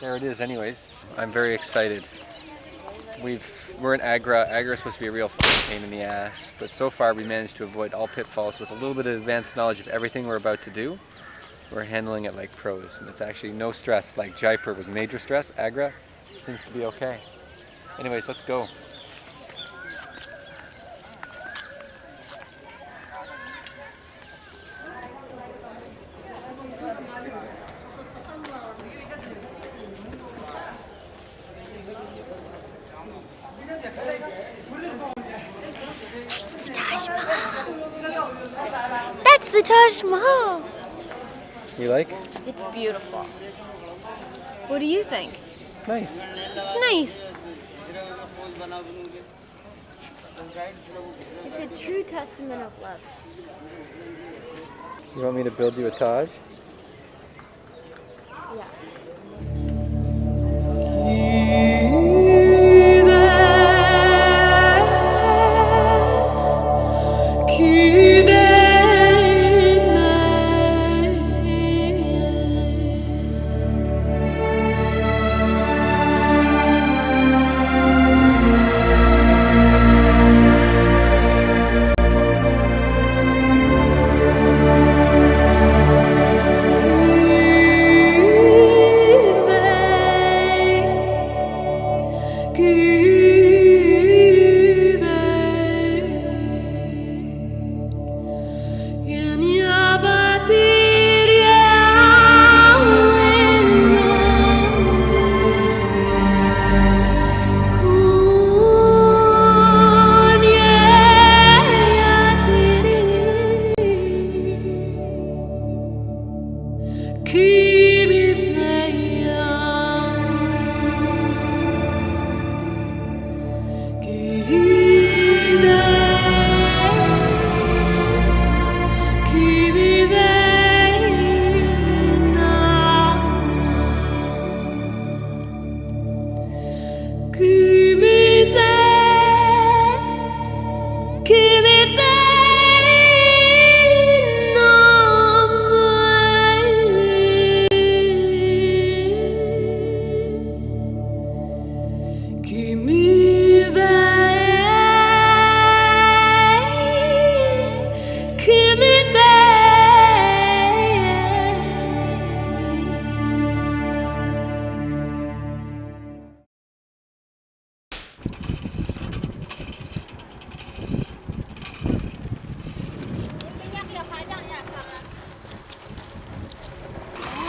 there it is anyways. I'm very excited. We're in Agra. Agra is supposed to be a real pain in the ass, but so far we managed to avoid all pitfalls with a little bit of advanced knowledge of everything we're about to do. We're handling it like pros, and it's actually no stress. Like Jaipur was major stress, Agra seems to be okay. Anyways, let's go. That's the Taj Mahal. You like? It's beautiful. What do you think? It's nice. It's nice. It's a true testament of love. You want me to build you a Taj? Yeah.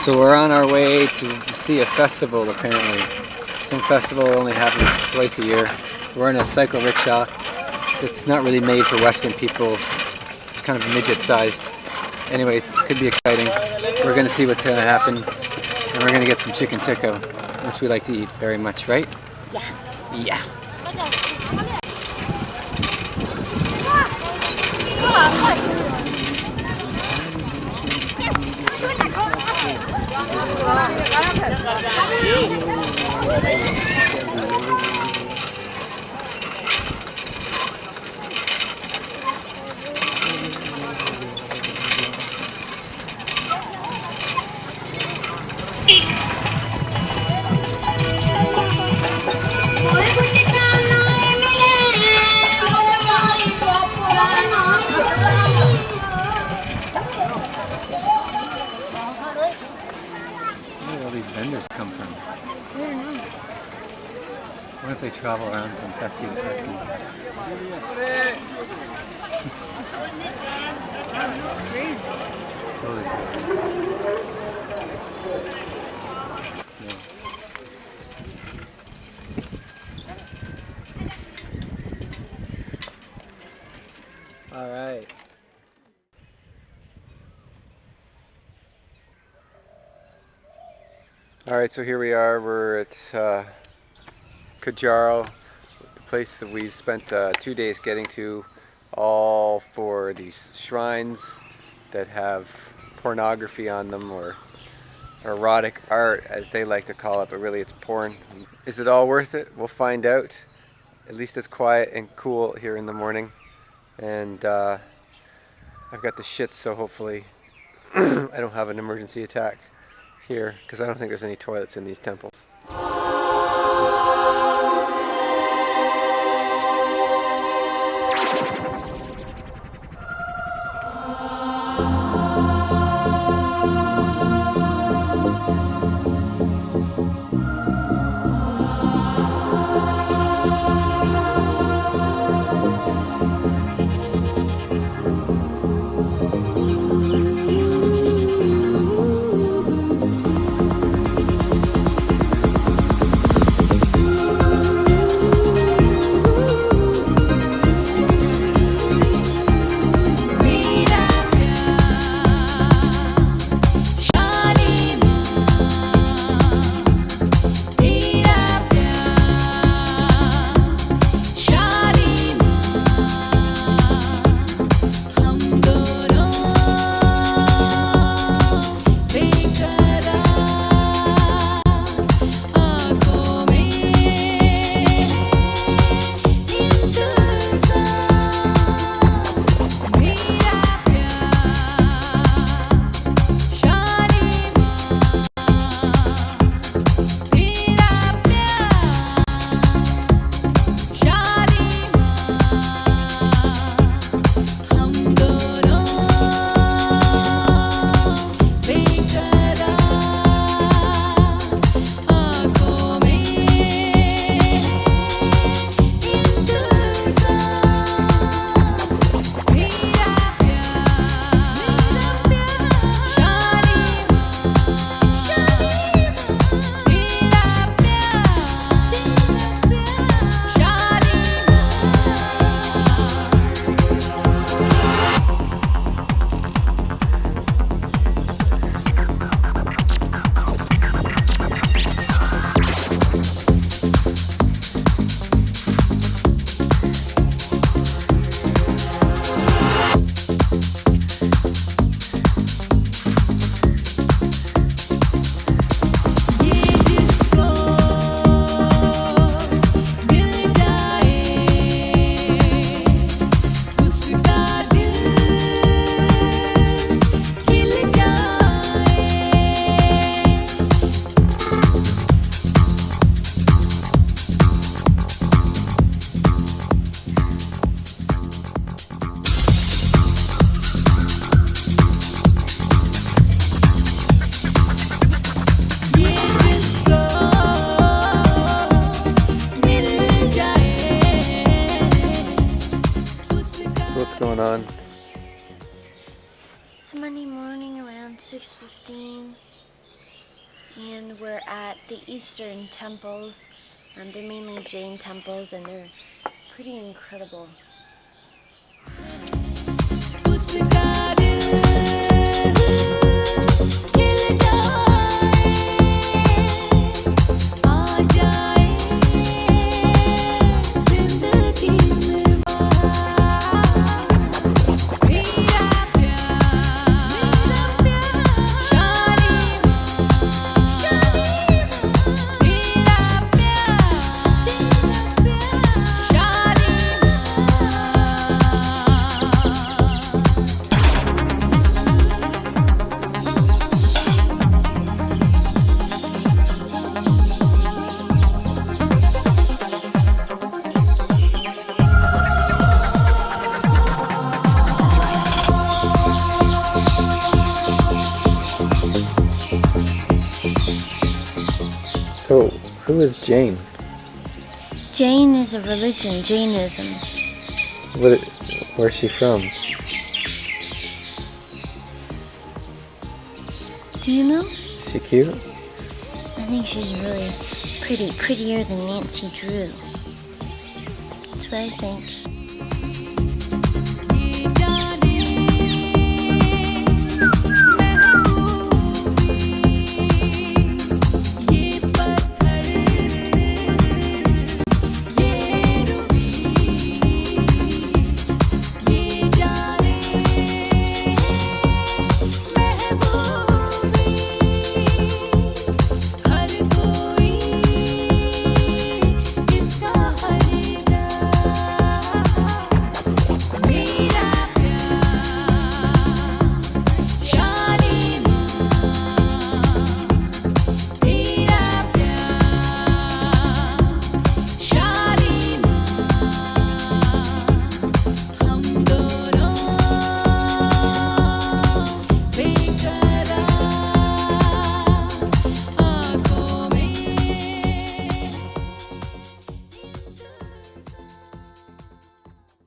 So we're on our way to see a festival, apparently. Some festival only happens twice a year. We're in a cycle rickshaw. It's not really made for Western people. It's kind of midget-sized. Anyways, it could be exciting. We're going to see what's going to happen. And we're going to get some chicken tikka, which we like to eat very much, right? Yeah. Yeah. Where do all these vendors come from? What if they travel around from festy to festy? Crazy. Totally crazy. Yeah. All right. All right, so here we are. We're at Kajaro, the place that we've spent 2 days getting to, all for these shrines that have pornography on them, or erotic art, as they like to call it, but really it's porn. Is it all worth it? We'll find out. At least it's quiet and cool here in the morning, and I've got the shits, so hopefully I don't have an emergency attack here, because I don't think there's any toilets in these temples. going on? It's Monday morning around 6:15. And we're at the Eastern temples. They're mainly Jain temples, and they're pretty incredible. So, who is Jane? Jain is a religion, Jainism. Where's she from? Do you know? Is she cute? I think she's really pretty, prettier than Nancy Drew. That's what I think.